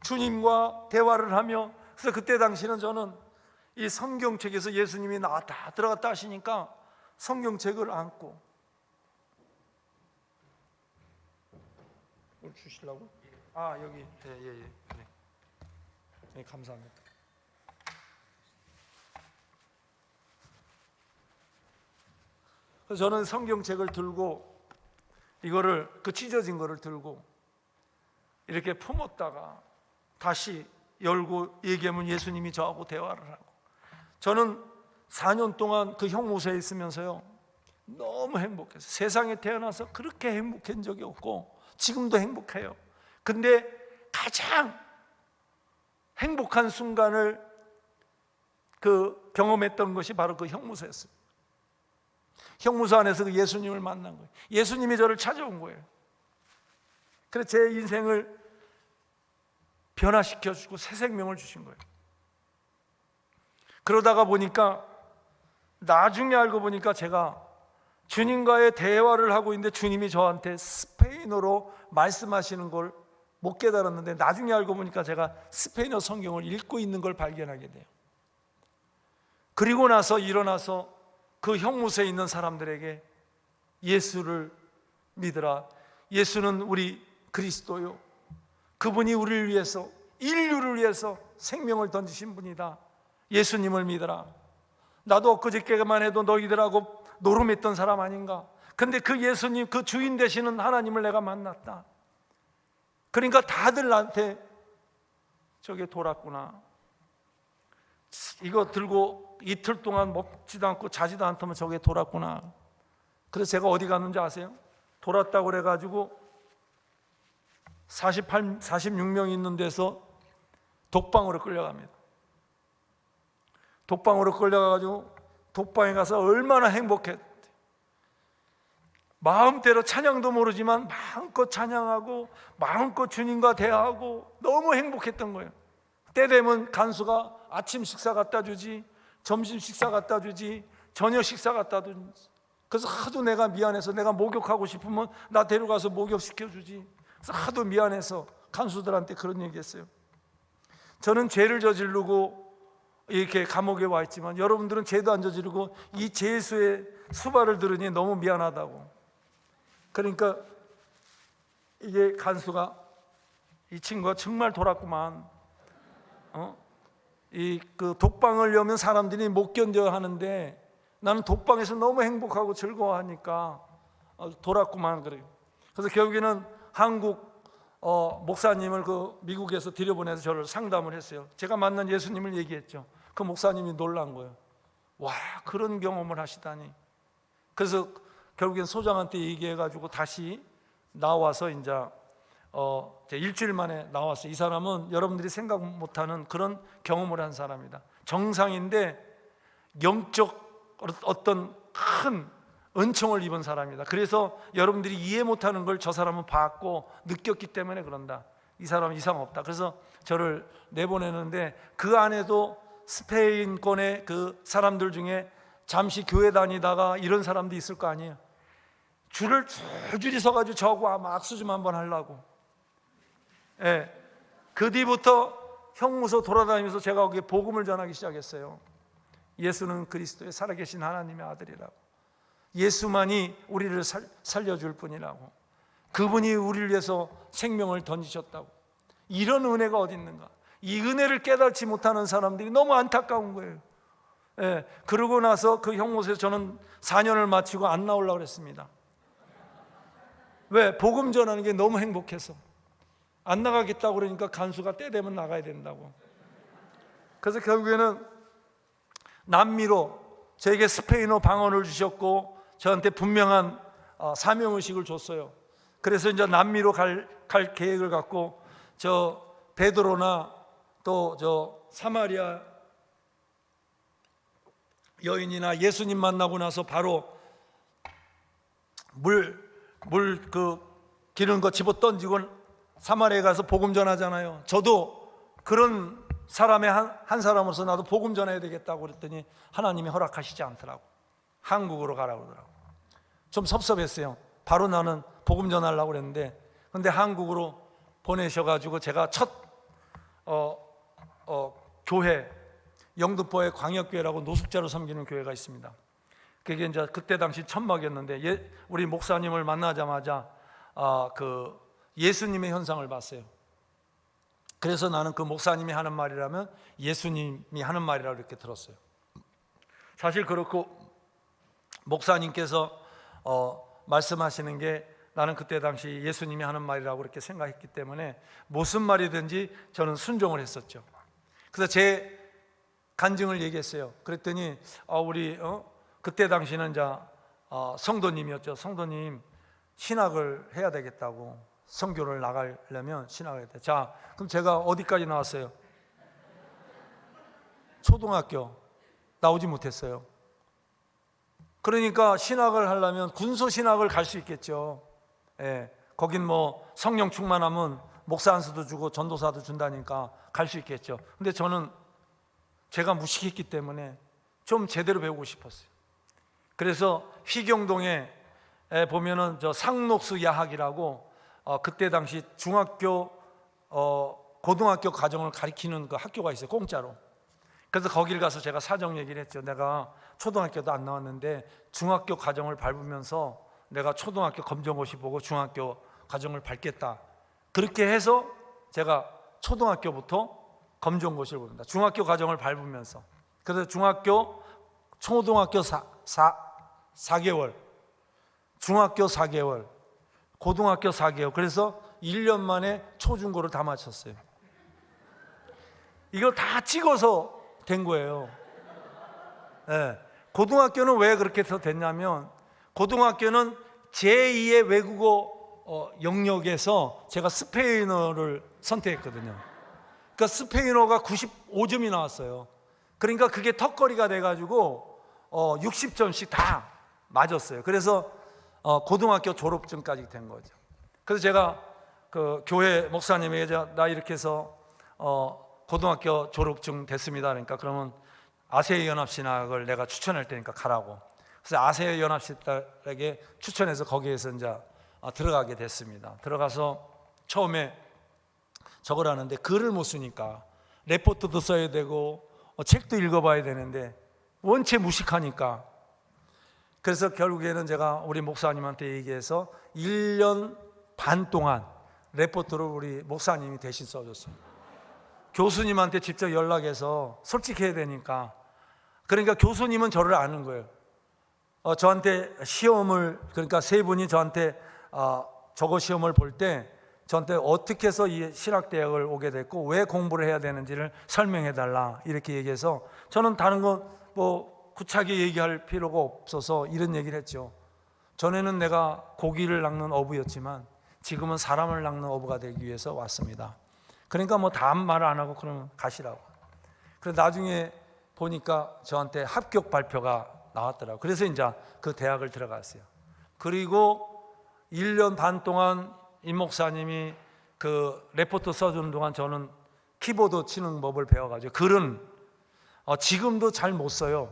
C: 주님과 대화를 하며, 그래서 그때 당시는 저는 이 성경책에서 예수님이 나왔다 들어갔다 하시니까 성경책을 안고, 뭘 주시려고? 아, 여기. 예. 네, 감사합니다. 그래서 저는 성경책을 들고 이거를, 그 찢어진 거를 들고 이렇게 품었다가 다시 열고 얘기하면 예수님이 저하고 대화를 하고, 저는 4년 동안 그 형무소에 있으면서요 너무 행복했어요. 세상에 태어나서 그렇게 행복한 적이 없고 지금도 행복해요. 근데 가장 행복한 순간을 그 경험했던 것이 바로 그 형무소였어요. 형무소 안에서 그 예수님을 만난 거예요. 예수님이 저를 찾아온 거예요. 그래서 제 인생을 변화시켜주고 새 생명을 주신 거예요. 그러다가 보니까 나중에 알고 보니까 제가 주님과의 대화를 하고 있는데 주님이 저한테 스페인어로 말씀하시는 걸 못 깨달았는데, 나중에 알고 보니까 제가 스페인어 성경을 읽고 있는 걸 발견하게 돼요. 그리고 나서 일어나서 그 형무소에 있는 사람들에게 예수를 믿으라, 예수는 우리 그리스도요, 그분이 우리를 위해서, 인류를 위해서 생명을 던지신 분이다, 예수님을 믿으라. 나도 엊그저께만 해도 너희들하고 노름했던 사람 아닌가? 근데 그 예수님, 그 주인 되시는 하나님을 내가 만났다. 그러니까 다들 나한테 저게 돌았구나, 이거 들고 이틀 동안 먹지도 않고 자지도 않다면 저게 돌았구나. 그래서 제가 어디 갔는지 아세요? 돌았다고 그래가지고 46명 있는 데서 독방으로 끌려갑니다. 독방으로 끌려가가지고 독방에 가서 얼마나 행복했대. 마음대로 찬양도 모르지만 마음껏 찬양하고 마음껏 주님과 대화하고 너무 행복했던 거예요. 때 되면 간수가 아침 식사 갖다 주지, 점심 식사 갖다 주지, 저녁 식사 갖다 주지. 그래서 하도 내가 미안해서, 내가 목욕하고 싶으면 나 데려가서 목욕시켜 주지. 그래서 하도 미안해서 간수들한테 그런 얘기했어요. 저는 죄를 저지르고 이렇게 감옥에 와 있지만 여러분들은 죄도 안 저지르고 이 죄수의 수발을 들으니 너무 미안하다고. 그러니까 이게 간수가, 이 친구가 정말 돌았구만. 이 그 독방을 여면 사람들이 못 견뎌 하는데 나는 독방에서 너무 행복하고 즐거워하니까 돌았구만 그래요. 그래서 결국에는 한국 목사님을 그 미국에서 들여보내서 저를 상담을 했어요. 제가 만난 예수님을 얘기했죠. 그 목사님이 놀란 거예요. 와, 그런 경험을 하시다니. 그래서 결국엔 소장한테 얘기해가지고 다시 나와서 이제 일주일 만에 나왔어요. 이 사람은 여러분들이 생각 못하는 그런 경험을 한 사람이다. 정상인데 영적 어떤 큰 은총을 입은 사람이다. 그래서 여러분들이 이해 못하는 걸 저 사람은 봤고 느꼈기 때문에 그런다. 이 사람은 이상 없다. 그래서 저를 내보내는데 그 안에도 스페인권의 그 사람들 중에 잠시 교회 다니다가 이런 사람도 있을 거 아니에요. 줄을 줄줄이 서가지고 저하고 아마 악수 좀 한번 하려고. 예. 그 뒤부터 형무소 돌아다니면서 제가 거기에 복음을 전하기 시작했어요. 예수는 그리스도의 살아계신 하나님의 아들이라고, 예수만이 우리를 살려줄 분이라고, 그분이 우리를 위해서 생명을 던지셨다고. 이런 은혜가 어디 있는가? 이 은혜를 깨닫지 못하는 사람들이 너무 안타까운 거예요. 예. 그러고 나서 그 형무소에서 저는 4년을 마치고 안 나오려고 그랬습니다. 왜? 복음 전하는 게 너무 행복해서. 안 나가겠다고 그러니까 간수가 때 되면 나가야 된다고. 그래서 결국에는 남미로 저에게 스페인어 방언을 주셨고 저한테 분명한 사명의식을 줬어요. 그래서 이제 남미로 갈 계획을 갖고 저 베드로나 또 저 사마리아 여인이나 예수님 만나고 나서 바로 물 기른 거 집어 던지고 사마리아에 가서 복음 전하잖아요. 저도 그런 사람의 한 사람으로서 나도 복음 전해야 되겠다고 그랬더니 하나님이 허락하시지 않더라고. 한국으로 가라고 그러더라고. 좀 섭섭했어요. 바로 나는 복음 전하려고 그랬는데, 근데 한국으로 보내셔가지고 제가 첫 교회, 영등포의 광역교회라고 노숙자로 섬기는 교회가 있습니다. 그게 이제 그때 당시 천막이었는데 우리 목사님을 만나자마자 그 예수님의 현상을 봤어요. 그래서 나는 그 목사님이 하는 말이라면 예수님이 하는 말이라고 이렇게 들었어요. 사실 그렇고 목사님께서 말씀하시는 게 나는 그때 당시 예수님이 하는 말이라고 그렇게 생각했기 때문에 무슨 말이든지 저는 순종을 했었죠. 그래서 제 간증을 얘기했어요. 그랬더니 우리 그때 당시는 이제 성도님이었죠. 성도님 신학을 해야 되겠다고, 선교를 나가려면 신학을 해야 돼. 자, 그럼 제가 어디까지 나왔어요? 초등학교 나오지 못했어요. 그러니까 신학을 하려면 군소 신학을 갈 수 있겠죠. 예, 거긴 뭐 성령 충만하면 목사 안수도 주고 전도사도 준다니까 갈 수 있겠죠. 근데 저는 제가 무식했기 때문에 좀 제대로 배우고 싶었어요. 그래서 휘경동에 보면은 저 상록수 야학이라고 그때 당시 중학교 고등학교 과정을 가리키는 그 학교가 있어요. 공짜로. 그래서 거길 가서 제가 사정 얘기를 했죠. 내가 초등학교도 안 나왔는데 중학교 과정을 밟으면서 내가 초등학교 검정고시 보고 중학교 과정을 밟겠다. 그렇게 해서 제가 초등학교부터 검정고시를 봅니다. 중학교 과정을 밟으면서. 그래서 초등학교 4개월, 중학교 4개월, 고등학교 4개월. 그래서 1년 만에 초중고를 다 마쳤어요. 이걸 다 찍어서 된 거예요. 네. 고등학교는 왜 그렇게 해서 됐냐면, 고등학교는 제2의 외국어 영역에서 제가 스페인어를 선택했거든요. 그러니까 스페인어가 95점이 나왔어요. 그러니까 그게 턱걸이가 돼가지고 60점씩 다 맞았어요. 그래서 고등학교 졸업증까지 된 거죠. 그래서 제가 그 교회 목사님에게 나 이렇게 해서 고등학교 졸업증 됐습니다. 그러니까 그러면 아세아 연합신학을 내가 추천할 테니까 가라고. 그래서 아세아 연합신학에게 추천해서 거기에서 이제 들어가게 됐습니다. 들어가서 처음에 저걸 하는데 글을 못 쓰니까 레포트도 써야 되고 책도 읽어봐야 되는데 원체 무식하니까, 그래서 결국에는 제가 우리 목사님한테 얘기해서 1년 반 동안 레포트를 우리 목사님이 대신 써줬어요. 교수님한테 직접 연락해서 솔직해야 되니까. 그러니까 교수님은 저를 아는 거예요. 저한테 시험을, 그러니까 세 분이 저한테 저거 시험을 볼 때 저한테 어떻게 해서 이 신학대학을 오게 됐고 왜 공부를 해야 되는지를 설명해 달라 이렇게 얘기해서, 저는 다른 거 뭐 구차하게 얘기할 필요가 없어서 이런 얘기를 했죠. 전에는 내가 고기를 낚는 어부였지만 지금은 사람을 낚는 어부가 되기 위해서 왔습니다. 그러니까 뭐 다음 말을 안 하고 그러면 가시라고. 그래서 나중에 보니까 저한테 합격 발표가 나왔더라고요. 그래서 이제 그 대학을 들어갔어요. 그리고 1년 반 동안 임 목사님이 그 레포트 써주는 동안 저는 키보드 치는 법을 배워가지고, 글은 지금도 잘 못 써요.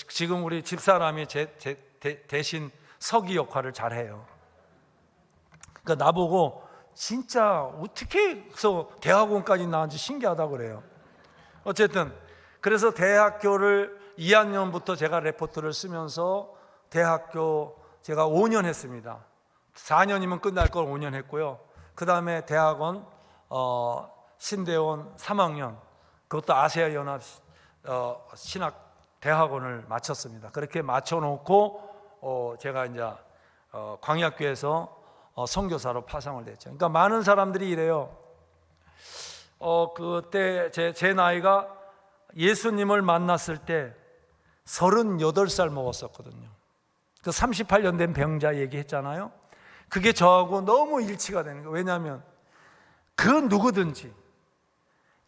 C: 지금 우리 집사람이 대신 서기 역할을 잘 해요. 그러니까 나보고 진짜 어떻게 해서 대학원까지 나왔는지 신기하다고 그래요. 어쨌든 그래서 대학교를 2학년부터 제가 레포트를 쓰면서 대학교 제가 5년 했습니다. 4년이면 끝날 걸 5년 했고요. 그 다음에 대학원 신대원 3학년, 그것도 아세아 연합 신학 대학원을 마쳤습니다. 그렇게 마쳐놓고 제가 이제 광약교에서 선교사로 파송을 됐죠. 그러니까 많은 사람들이 이래요. 그때 제 나이가 예수님을 만났을 때 38살 먹었었거든요. 그 38년 된 병자 얘기했잖아요. 그게 저하고 너무 일치가 되는 거예요. 왜냐하면 그 누구든지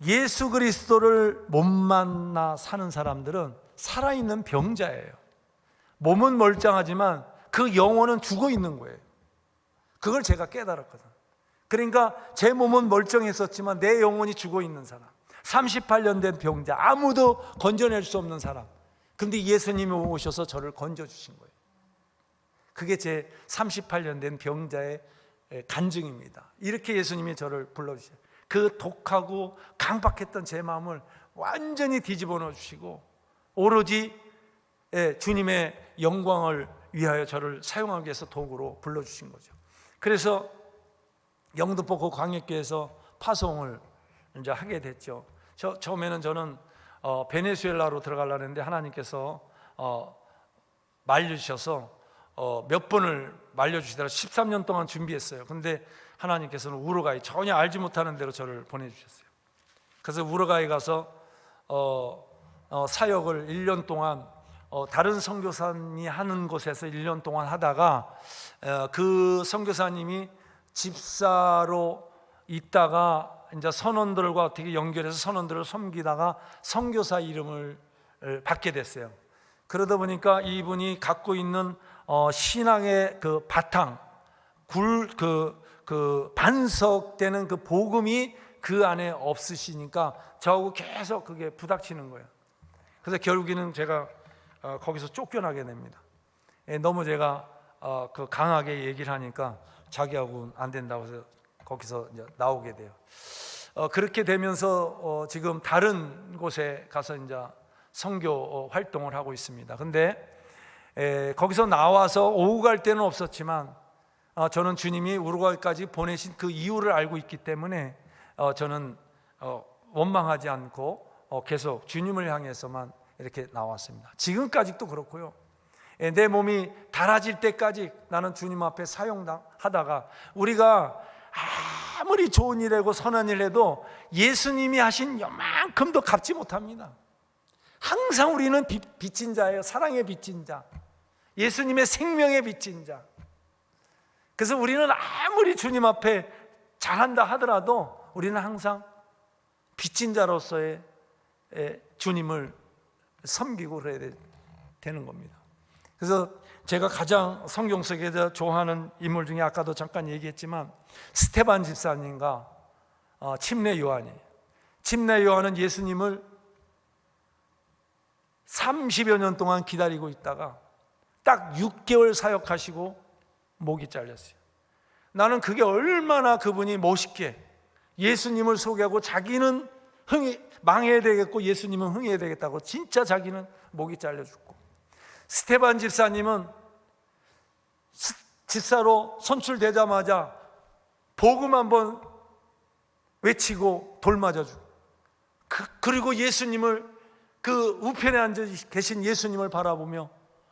C: 예수 그리스도를 못 만나 사는 사람들은 살아있는 병자예요. 몸은 멀쩡하지만 그 영혼은 죽어 있는 거예요. 그걸 제가 깨달았거든. 그러니까 제 몸은 멀쩡했었지만 내 영혼이 죽어 있는 사람, 38년 된 병자, 아무도 건져낼 수 없는 사람. 근데 예수님이 오셔서 저를 건져주신 거예요. 그게 제 38년 된 병자의 간증입니다. 이렇게 예수님이 저를 불러주셔요. 그 독하고 강박했던 제 마음을 완전히 뒤집어 놓으시고 오로지 주님의 영광을 위하여 저를 사용하기 위해서 도구로 불러주신 거죠. 그래서 영등포 그 광역교회에서 파송을 이제 하게 됐죠. 처음에는 저는 베네수엘라로 들어가려고 했는데 하나님께서 말려주셔서 몇 번을 말려주시더라. 13년 동안 준비했어요. 근데 하나님께서는 우루과이, 전혀 알지 못하는 데로 저를 보내주셨어요. 그래서 우루과이 가서 사역을 1년 동안 다른 선교사님이 하는 곳에서 1년 동안 하다가 그 선교사님이 집사로 있다가 이제 선원들과 어떻게 연결해서 선원들을 섬기다가 선교사 이름을 받게 됐어요. 그러다 보니까 이분이 갖고 있는 신앙의 그 바탕, 반석되는 그 복음이 그 안에 없으시니까 저하고 계속 그게 부닥치는 거예요. 그래서 결국에는 제가 거기서 쫓겨나게 됩니다. 너무 제가 그 강하게 얘기를 하니까 자기하고는 안 된다고 해서 거기서 이제 나오게 돼요. 그렇게 되면서 지금 다른 곳에 가서 이제 선교 활동을 하고 있습니다. 근데 거기서 나와서 오고 갈 때는 없었지만 저는 주님이 우루과이까지 보내신 그 이유를 알고 있기 때문에 저는 원망하지 않고 계속 주님을 향해서만 이렇게 나왔습니다. 지금까지도 그렇고요. 내 몸이 닳아질 때까지 나는 주님 앞에 사용하다가, 우리가 아무리 좋은 일이고 선한 일 해도 예수님이 하신 요만큼도 갚지 못합니다. 항상 우리는 빚진 자예요. 사랑의 빚진 자, 예수님의 생명의 빚진 자. 그래서 우리는 아무리 주님 앞에 잘한다 하더라도 우리는 항상 빚진 자로서의 주님을 섬기고 그래야 되는 겁니다. 그래서 제가 가장 성경 속에서 좋아하는 인물 중에 아까도 잠깐 얘기했지만 스테반 집사님과 침례 요한이, 침례 요한은 예수님을 30여 년 동안 기다리고 있다가 딱 6개월 사역하시고 목이 잘렸어요. 나는 그게 얼마나 그분이 멋있게 예수님을 소개하고 자기는 망해야 되겠고 예수님은 흥해야 되겠다고 진짜 자기는 목이 잘려 죽고, 스테반 집사님은 집사로 선출되자마자 복음 한번 외치고 돌 맞아 주고, 그리고 예수님을, 그 우편에 앉아 계신 예수님을 바라보며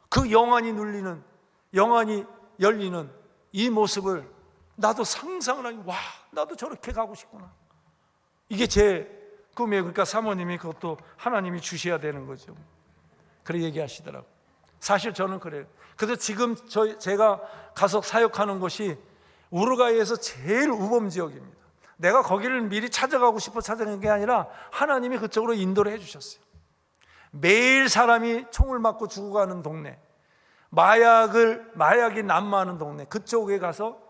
C: 그 영안이 눌리는, 영안이 열리는 이 모습을 나도 상상을 하니, 와, 나도 저렇게 가고 싶구나. 이게 제 꿈이에요. 그러니까 사모님이 그것도 하나님이 주셔야 되는 거죠. 그래 얘기하시더라고요. 사실 저는 그래요. 그래서 지금 제가 가서 사역하는 곳이 우루과이에서 제일 우범 지역입니다. 내가 거기를 미리 찾아가고 싶어 찾아간 게 아니라 하나님이 그쪽으로 인도를 해주셨어요. 매일 사람이 총을 맞고 죽어가는 동네, 마약이 난무하는 동네, 그쪽에 가서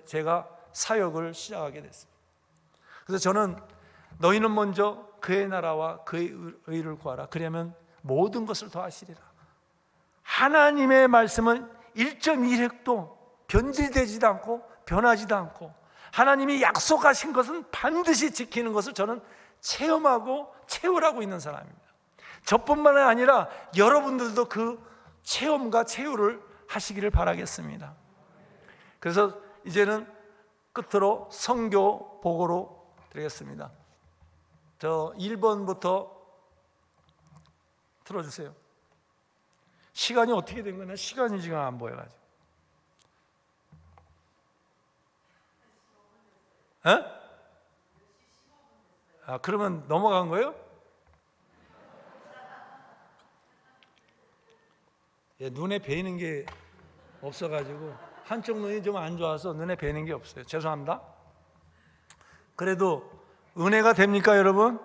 C: 제가 사역을 시작하게 됐습니다. 그래서 저는 너희는 먼저 그의 나라와 그의 의를 구하라. 그러면 모든 것을 더하시리라. 하나님의 말씀은 1.1획도 변질되지도 않고 변하지도 않고, 하나님이 약속하신 것은 반드시 지키는 것을 저는 체험하고 체울하고 있는 사람입니다. 저뿐만 아니라 여러분들도 그 체험과 체울을 하시기를 바라겠습니다. 그래서 이제는 끝으로 선교 보고로 드리겠습니다. 저 1번부터 틀어주세요. 시간이 어떻게 된 거냐? 시간이 지금 안 보여가지고. 에? 아, 그러면 넘어간 거예요? 예, 눈에 베이는 게 없어가지고 한쪽 눈이 좀 안 좋아서 눈에 베이는 게 없어요. 죄송합니다. 그래도 은혜가 됩니까, 여러분?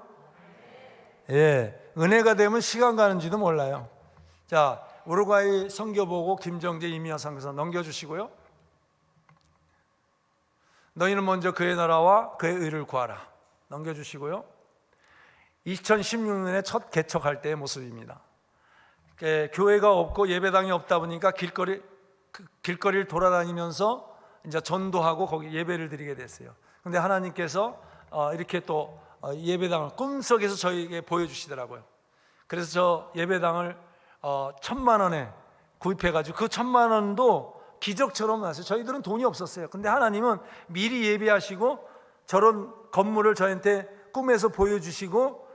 C: 예, 은혜가 되면 시간 가는지도 몰라요. 자, 우루과이 선교보고 김정재 이미아 상에서 넘겨주시고요. 너희는 먼저 그의 나라와 그의 의를 구하라. 넘겨주시고요. 2016년에 첫 개척할 때의 모습입니다. 교회가 없고 예배당이 없다 보니까 길거리를 돌아다니면서 이제 전도하고 거기 예배를 드리게 됐어요. 근데 하나님께서 이렇게 또 예배당을 꿈속에서 저희에게 보여주시더라고요. 그래서 저 예배당을 1,000만 원에 구입해가지고 그 1,000만 원도 기적처럼 나왔어요. 저희들은 돈이 없었어요. 근데 하나님은 미리 예비하시고 저런 건물을 저희한테 꿈에서 보여주시고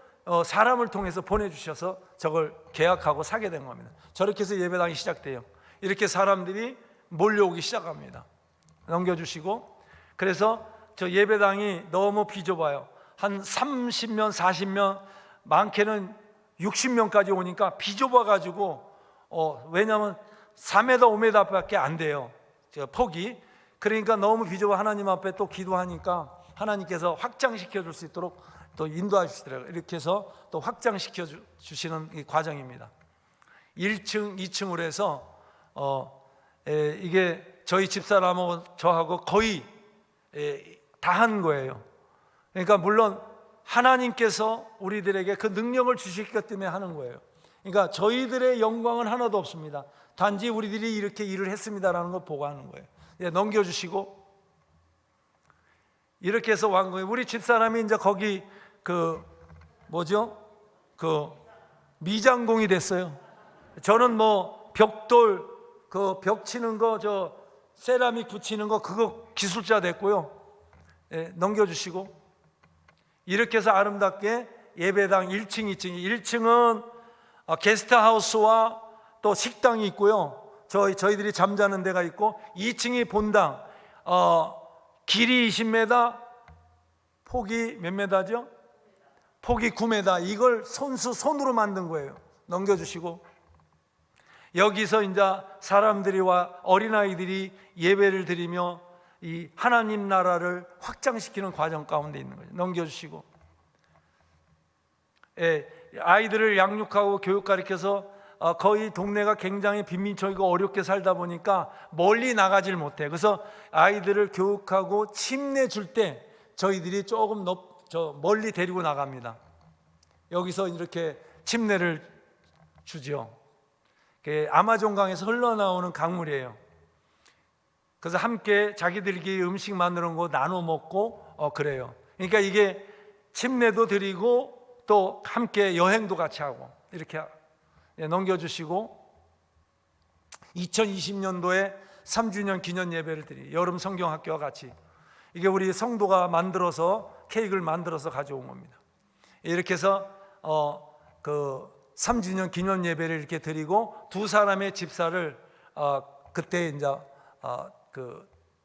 C: 사람을 통해서 보내주셔서 저걸 계약하고 사게 된 겁니다. 저렇게 해서 예배당이 시작돼요. 이렇게 사람들이 몰려오기 시작합니다. 넘겨주시고, 그래서 저 예배당이 너무 비좁아요. 한 30명, 40명, 많게는 60명까지 오니까 비좁아가지고 왜냐하면 4m, 5m밖에 안 돼요, 폭이. 그러니까 너무 비좁아. 하나님 앞에 또 기도하니까 하나님께서 확장시켜 줄 수 있도록 또 인도하시더라고요. 이렇게 해서 또 확장시켜 주시는 이 과정입니다. 1층, 2층으로 해서 이게 저희 집사람하고 저하고 거의 다 한 거예요. 그러니까 물론 하나님께서 우리들에게 그 능력을 주시기 때문에 하는 거예요. 그러니까 저희들의 영광은 하나도 없습니다. 단지 우리들이 이렇게 일을 했습니다라는 걸 보고하는 거예요. 넘겨주시고, 이렇게 해서 완공해. 우리 집사람이 이제 거기 그 미장공이 됐어요. 저는 뭐 벽돌, 그 벽 치는 거, 저 세라믹 붙이는 거, 그거 기술자 됐고요. 넘겨주시고, 이렇게 해서 아름답게 예배당 1층, 2층, 1층은 게스트하우스와 또 식당이 있고요. 저희들이 잠자는 데가 있고, 2층이 본당. 길이 20m, 폭이 몇 메다죠? 폭이 9m. 이걸 손으로 만든 거예요. 넘겨주시고, 여기서 이제 사람들이와 어린아이들이 예배를 드리며 이 하나님 나라를 확장시키는 과정 가운데 있는 거죠. 넘겨주시고, 아이들을 양육하고 교육 가르쳐서 거의 동네가 굉장히 빈민촌이고 어렵게 살다 보니까 멀리 나가질 못해. 그래서 아이들을 교육하고 침내 줄 때 저희들이 조금 멀리 데리고 나갑니다. 여기서 이렇게 침내를 주죠. 아마존강에서 흘러나오는 강물이에요. 그래서 함께 자기들끼리 음식 만드는 거 나눠 먹고 그래요. 그러니까 이게 침례도 드리고 또 함께 여행도 같이 하고 이렇게. 넘겨주시고, 2020년도에 3주년 기념 예배를 드리 여름 성경학교와 같이, 이게 우리 성도가 만들어서 케이크를 만들어서 가져온 겁니다. 이렇게 해서 그 3주년 기념 예배를 이렇게 드리고, 두 사람의 집사를 그때 이제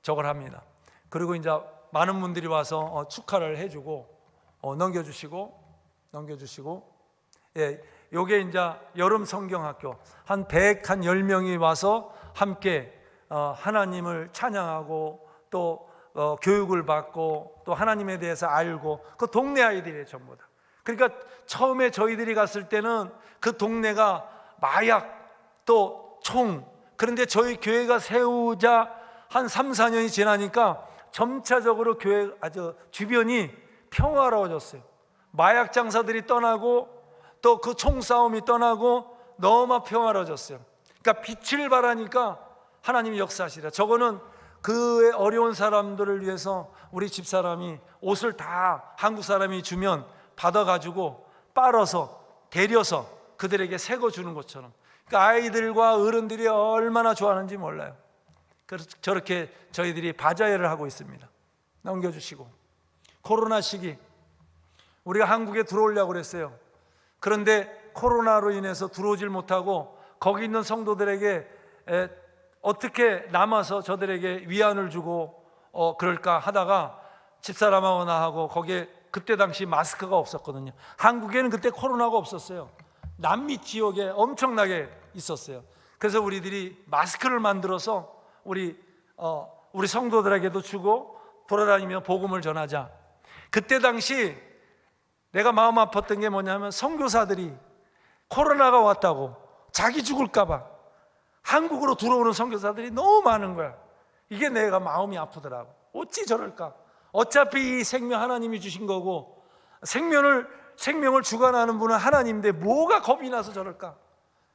C: 저걸 합니다. 그리고 이제 많은 분들이 와서 축하를 해주고, 넘겨주시고, 요게 이제 여름 성경학교 한 110명이 와서 함께 하나님을 찬양하고 또 교육을 받고 또 하나님에 대해서 알고, 그 동네 아이들이에요, 전부 다. 그러니까 처음에 저희들이 갔을 때는 그 동네가 마약 또 총, 그런데 저희 교회가 세우자 한 3, 4년이 지나니까 점차적으로 교회 주변이 평화로워졌어요. 마약 장사들이 떠나고 또 그 총싸움이 떠나고 너무 평화로워졌어요. 그러니까 빛을 발하니까 하나님이 역사하시라. 저거는 그 어려운 사람들을 위해서 우리 집사람이 옷을 다 한국 사람이 주면 받아가지고 빨아서 데려서 그들에게 새거 주는 것처럼, 그러니까 아이들과 어른들이 얼마나 좋아하는지 몰라요. 그래서 저렇게 저희들이 바자회를 하고 있습니다. 넘겨주시고, 코로나 시기 우리가 한국에 들어오려고 그랬어요. 그런데 코로나로 인해서 들어오질 못하고 거기 있는 성도들에게 어떻게 남아서 저들에게 위안을 주고 그럴까 하다가 집사람하고 나하고 거기에 그때 당시 마스크가 없었거든요. 한국에는 그때 코로나가 없었어요. 남미 지역에 엄청나게 있었어요. 그래서 우리들이 마스크를 만들어서 우리 성도들에게도 주고 돌아다니며 복음을 전하자. 그때 당시 내가 마음 아팠던 게 뭐냐면 선교사들이 코로나가 왔다고 자기 죽을까 봐 한국으로 들어오는 선교사들이 너무 많은 거야. 이게 내가 마음이 아프더라고. 어찌 저럴까? 어차피 이 생명 하나님이 주신 거고 생명을 주관하는 분은 하나님인데 뭐가 겁이 나서 저럴까?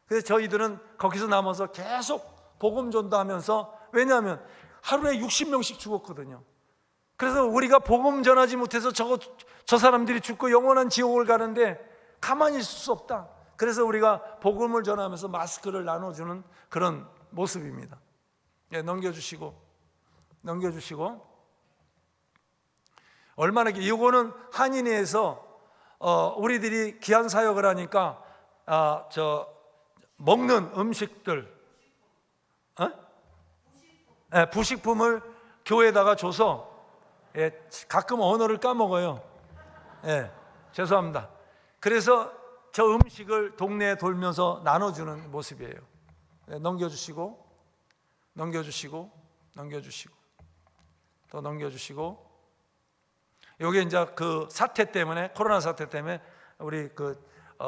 C: 그래서 저희들은 거기서 남아서 계속 복음 전도하면서, 왜냐하면 하루에 60명씩 죽었거든요. 그래서 우리가 복음 전하지 못해서 저 사람들이 죽고 영원한 지옥을 가는데 가만히 있을 수 없다. 그래서 우리가 복음을 전하면서 마스크를 나눠주는 그런 모습입니다. 예, 넘겨주시고 얼마나 이거는 한인회에서 우리들이 귀한 사역을 하니까 먹는 음식들, 부식품을 교회에다가 줘서, 예, 가끔 언어를 까먹어요. 예, 죄송합니다. 그래서 저 음식을 동네에 돌면서 나눠주는 모습이에요. 예, 넘겨주시고 또 넘겨주시고. 여기 이제 그 사태 때문에, 코로나 사태 때문에 우리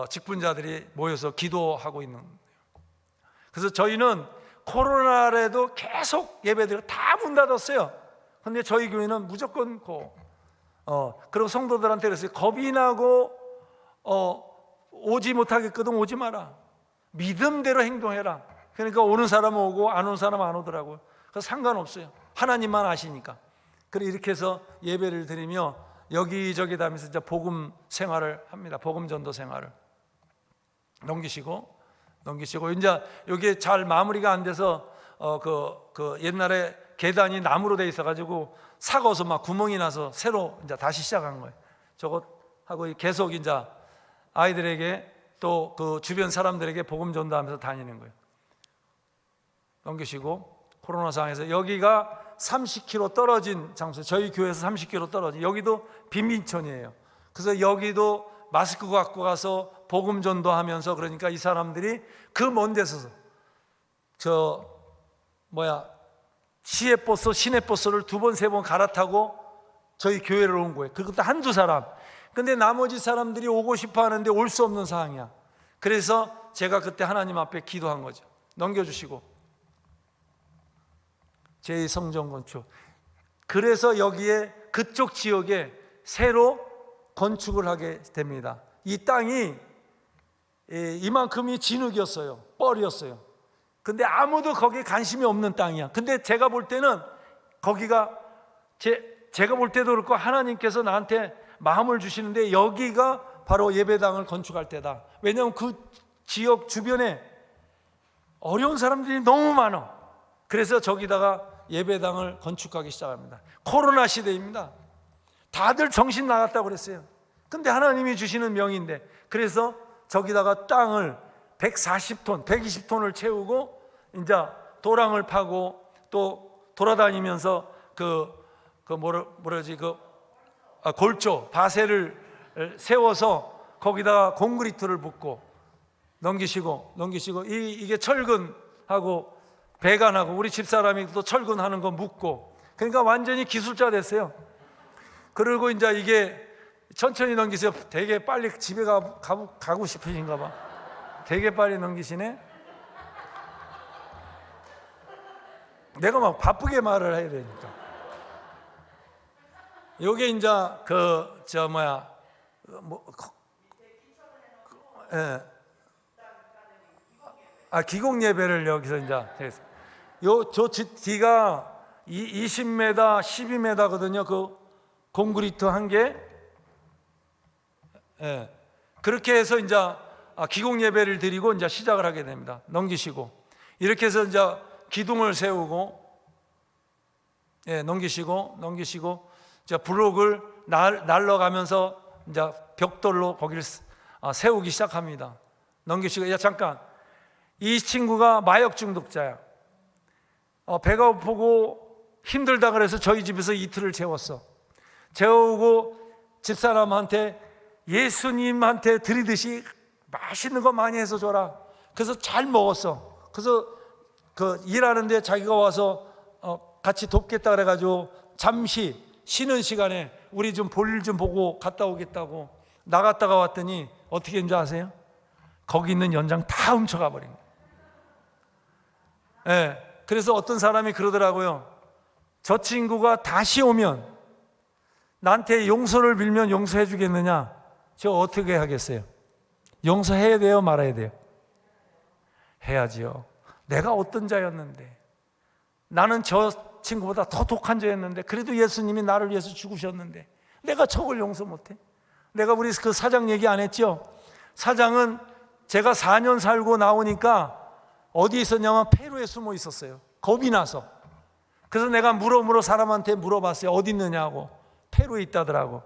C: 직분자들이 모여서 기도하고 있는 거예요. 그래서 저희는 코로나라도 계속 예배드리고 다 문 닫았어요. 근데 저희 교회는 무조건 그리고 성도들한테 그랬어요. 겁이 나고 오지 못하겠거든 오지 마라. 믿음대로 행동해라. 그러니까 오는 사람은 오고 안 오는 사람은 안 오더라고요. 그래서 상관없어요. 하나님만 아시니까. 그래 이렇게 해서 예배를 드리며 여기저기 다니면서 이제 복음 생활을 합니다. 복음 전도 생활을. 넘기시고 이제 여기 잘 마무리가 안 돼서 옛날에 계단이 나무로 돼 있어가지고 사고서 막 구멍이 나서 새로 이제 다시 시작한 거예요. 저것 하고 계속 이제 아이들에게 또 그 주변 사람들에게 복음 전도하면서 다니는 거예요. 넘기시고. 코로나 상황에서 여기가 30km 떨어진 장소, 저희 교회에서 30km 떨어진, 여기도 빈민촌이에요. 그래서 여기도 마스크 갖고 가서 복음 전도하면서, 그러니까 이 사람들이 그 먼 데서 시내버스를 2번 3번 갈아타고 저희 교회를 온 거예요. 그것도 한두 사람. 근데 나머지 사람들이 오고 싶어 하는데 올 수 없는 상황이야. 그래서 제가 그때 하나님 앞에 기도한 거죠. 넘겨주시고. 제2성전 건축. 그래서 여기에 그쪽 지역에 새로 건축을 하게 됩니다. 이 땅이 이만큼이 진흙이었어요. 뻘이었어요. 근데 아무도 거기에 관심이 없는 땅이야. 근데 제가 볼 때는 거기가 제가 볼 때도 그렇고 하나님께서 나한테 마음을 주시는데 여기가 바로 예배당을 건축할 때다. 왜냐하면 그 지역 주변에 어려운 사람들이 너무 많아. 그래서 저기다가 예배당을 건축하기 시작합니다. 코로나 시대입니다. 다들 정신 나갔다고 그랬어요. 근데 하나님이 주시는 명인데, 그래서 저기다가 땅을 140톤, 120톤을 채우고 이제 도랑을 파고 또 돌아다니면서 골조, 바세를 세워서 거기다가 콘크리트를 붓고. 넘기시고 이게 철근하고 배관하고 우리 집사람이 또 철근하는 거 묻고, 그러니까 완전히 기술자 됐어요. 그리고 이제 이게 천천히 넘기세요. 되게 빨리 집에 가고 싶으신가 봐. 되게 빨리 넘기시네. 내가 막 바쁘게 말을 해야 되니까. 요게 이제 기공 예배를 여기서 이제 저 뒤가 20m, 12m거든요. 그 콘크리트 한 개. 예. 그렇게 해서 이제 기공 예배를 드리고 이제 시작을 하게 됩니다. 넘기시고. 이렇게 해서 이제 기둥을 세우고, 예, 넘기시고 이제 블록을 날려가면서 이제 벽돌로 거기를 세우기 시작합니다. 넘기시고. 야, 잠깐. 이 친구가 마약 중독자야. 배가 고프고 힘들다 그래서 저희 집에서 이틀을 재웠어. 재우고 집사람한테 예수님한테 드리듯이 맛있는 거 많이 해서 줘라. 그래서 잘 먹었어. 그래서 그 일하는데 자기가 와서 같이 돕겠다 그래가지고 잠시 쉬는 시간에 우리 좀 볼일 좀 보고 갔다 오겠다고 나갔다가 왔더니 어떻게 했는지 아세요? 거기 있는 연장 다 훔쳐가 버린 거예요. 예, 그래서 어떤 사람이 그러더라고요. 저 친구가 다시 오면 나한테 용서를 빌면 용서해 주겠느냐? 저 어떻게 하겠어요? 용서해야 돼요? 말아야 돼요? 해야지요. 내가 어떤 자였는데, 나는 저 친구보다 더 독한 자였는데, 그래도 예수님이 나를 위해서 죽으셨는데 내가 저걸 용서 못해? 내가 우리 그 사장 얘기 안 했죠? 사장은 제가 4년 살고 나오니까 어디 있었냐면 페루에 숨어 있었어요. 겁이 나서. 그래서 내가 물어 사람한테 물어봤어요. 어디 있느냐고. 페루에 있다더라고.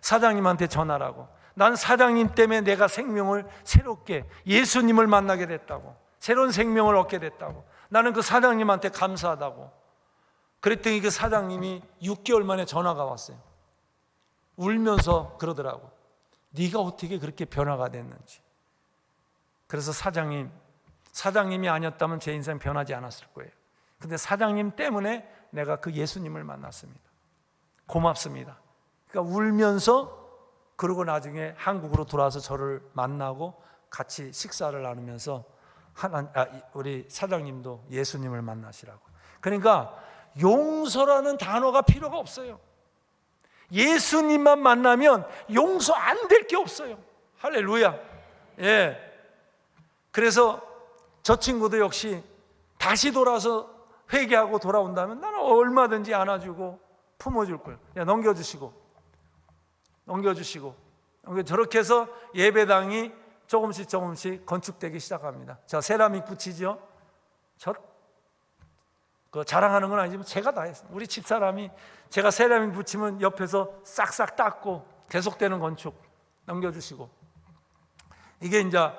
C: 사장님한테 전화라고. 난 사장님 때문에 내가 생명을 새롭게, 예수님을 만나게 됐다고, 새로운 생명을 얻게 됐다고, 나는 그 사장님한테 감사하다고. 그랬더니 그 사장님이 6개월 만에 전화가 왔어요. 울면서 그러더라고. 네가 어떻게 그렇게 변화가 됐는지. 그래서 사장님이 아니었다면 제 인생 변하지 않았을 거예요. 근데 사장님 때문에 내가 그 예수님을 만났습니다. 고맙습니다. 그러니까 울면서, 그러고 나중에 한국으로 돌아와서 저를 만나고 같이 식사를 나누면서 우리 사장님도 예수님을 만나시라고. 그러니까 용서라는 단어가 필요가 없어요. 예수님만 만나면 용서 안 될 게 없어요. 할렐루야. 예. 그래서 저 친구도 역시 다시 돌아서 회개하고 돌아온다면 나는 얼마든지 안아주고 품어줄 거예요. 야, 넘겨주시고 저렇게 해서 예배당이 조금씩 건축되기 시작합니다. 자, 세라믹 붙이죠. 그 자랑하는 건 아니지만 제가 다 했어요. 우리 집사람이 제가 세라믹 붙이면 옆에서 싹싹 닦고 계속되는 건축. 넘겨주시고, 이게 이제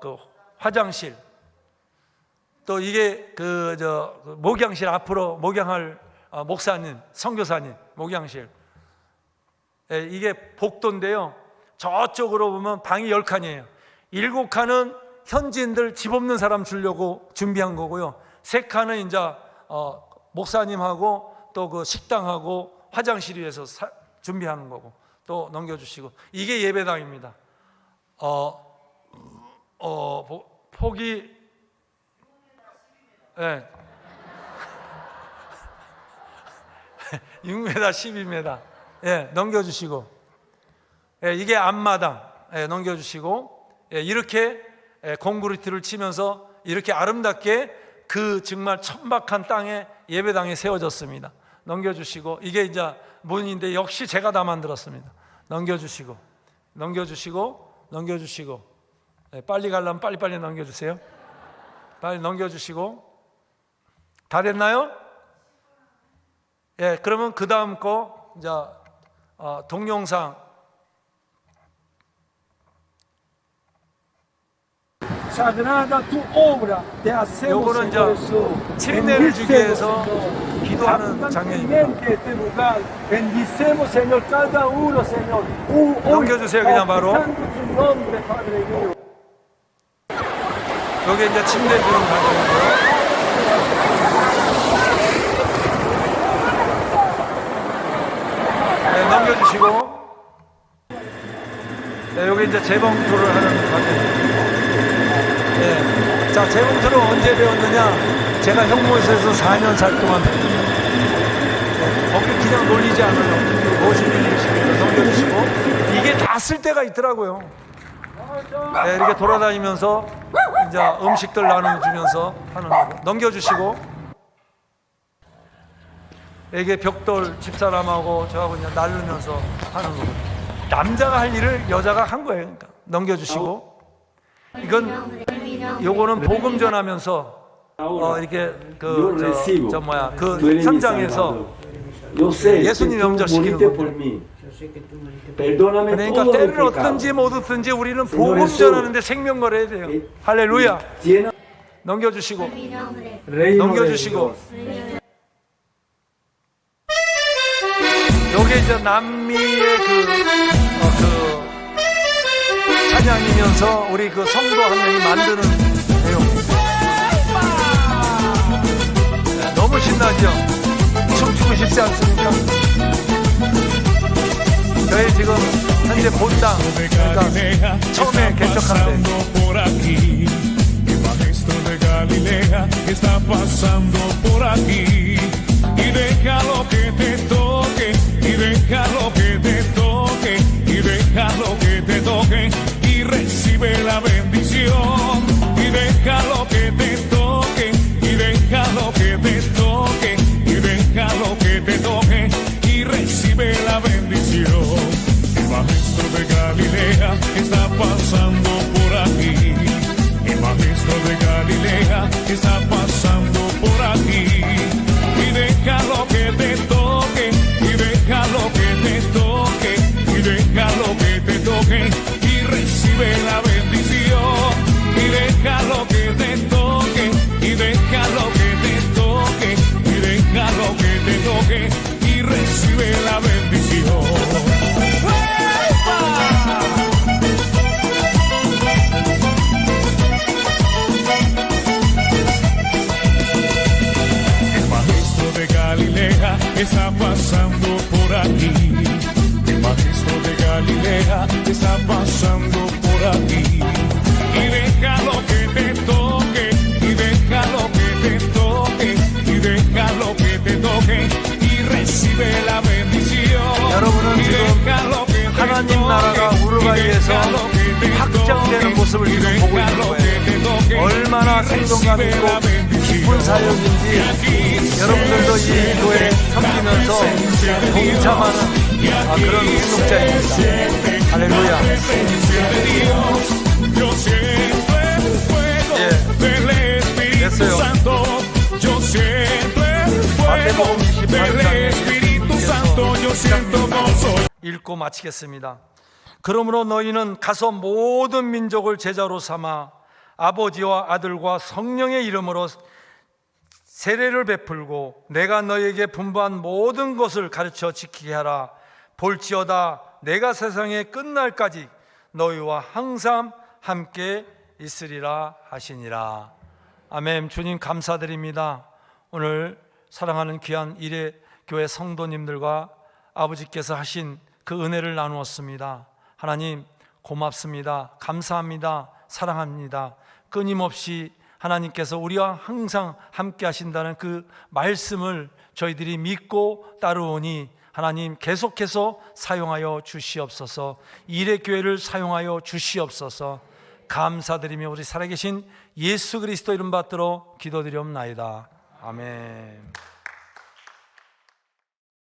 C: 그 화장실, 또 이게 그 목양실, 앞으로 목양할 목사님, 선교사님 목양실. 이게 복도인데요. 저쪽으로 보면 방이 10칸이에요. 7칸은 현지인들 집 없는 사람 주려고 준비한 거고요. 3칸은 이제 목사님하고 또 그 식당하고 화장실 위해서 준비하는 거고. 또 넘겨주시고, 이게 예배당입니다. 폭이 6m, 12m. 예, 넘겨주시고, 이게 앞마당. 넘겨주시고, 이렇게 콘크리트를 치면서 이렇게 아름답게 그 정말 천박한 땅에 예배당이 세워졌습니다. 넘겨주시고, 이게 이제 문인데 역시 제가 다 만들었습니다. 넘겨주시고, 빨리 가려면 빨리빨리 넘겨주세요. 빨리 넘겨주시고. 다 됐나요? 예, 그러면 그 다음 거 이제 동영상. 요거는 이제 침례를 주기 위해서 기도하는 장면입니다. 넘겨주세요. 그냥 바로. 여기 이제 침례 주는 장면이고요. 네, 넘겨주시고. 네, 여기 이제 재봉토를 하는 장면입니다. 네. 자, 재봉토를 언제 배웠느냐? 제가 형무소에서 4년 살 동안 배웠습니다. 네, 거기 그냥 놀리지 않아요. 50mm 넘겨주시고. 이게 다 쓸 때가 있더라고요. 네, 이렇게 돌아다니면서 이제 음식들 나눠주면서 하는 거고. 넘겨주시고. 이게 벽돌 집사람하고 저하고 이제 나르면서 하는 거고. 남자가 할 일을 여자가 한 거예요. 그러니까 넘겨주시고. 요거는 복음 전하면서 이렇게 그 현장에서 예수님 영접시키는 겁니다. 그러니까 때를 얻든지 못 얻든지 우리는 복음 전하는데 생명 걸어야 돼요. 할렐루야. 넘겨주시고. 요게 이제 남미의 그 찬양이면서 우리 그 성도 한 명이 만드는 내용입니다. 네, 너무 신나죠? 춤추고 싶지 않습니까? 저희 지금 현재 본당, 그러니까 처음에 개척한 데
D: Galilea está pasando por aquí y déjalo que te toque y déjalo que te toque y déjalo que te toque y recibe la bendición y déjalo que te toque y déjalo que te toque y déjalo que te toque y recibe la bendición. El maestro de Galilea está pasando por aquí. El maestro de Galilea está pasando por aquí y déjalo que te toque y déjalo que te toque y déjalo que te toque y recibe la bendición y déjalo que te toque y déjalo que te toque y déjalo que te toque y recibe la bendición. Galilea está pasando por aquí. El maestro de Galilea está pasando por aquí. Y déjalo que te toque, y déjalo que te toque, y déjalo que te toque, y recibe la bendición.
C: 여러분은 지금 하나님 나라가 우루과이에서 확장되는 모습을 지금 보고 있는 거예요. 얼마나 생동감 있고 기쁜 사역인지 여러분들도 이 교회에 섬기면서 동참하는 그런 구독자입니다. 할렐루야. 예, 됐어요. 마태복음 28장 읽고 마치겠습니다. 그러므로 너희는 가서 모든 민족을 제자로 삼아 아버지와 아들과 성령의 이름으로 세례를 베풀고 내가 너희에게 분부한 모든 것을 가르쳐 지키게 하라. 볼지어다 내가 세상의 끝날까지 너희와 항상 함께 있으리라 하시니라. 아멘. 주님 감사드립니다. 오늘 사랑하는 귀한 일회 교회 성도님들과 아버지께서 하신 그 은혜를 나누었습니다. 하나님 고맙습니다. 감사합니다. 사랑합니다. 끊임없이 하나님께서 우리와 항상 함께 하신다는 그 말씀을 저희들이 믿고 따르오니 하나님 계속해서 사용하여 주시옵소서. 일회 교회를 사용하여 주시옵소서. 감사드리며 우리 살아계신 예수 그리스도 이름 받들어 기도드리옵나이다. 아멘.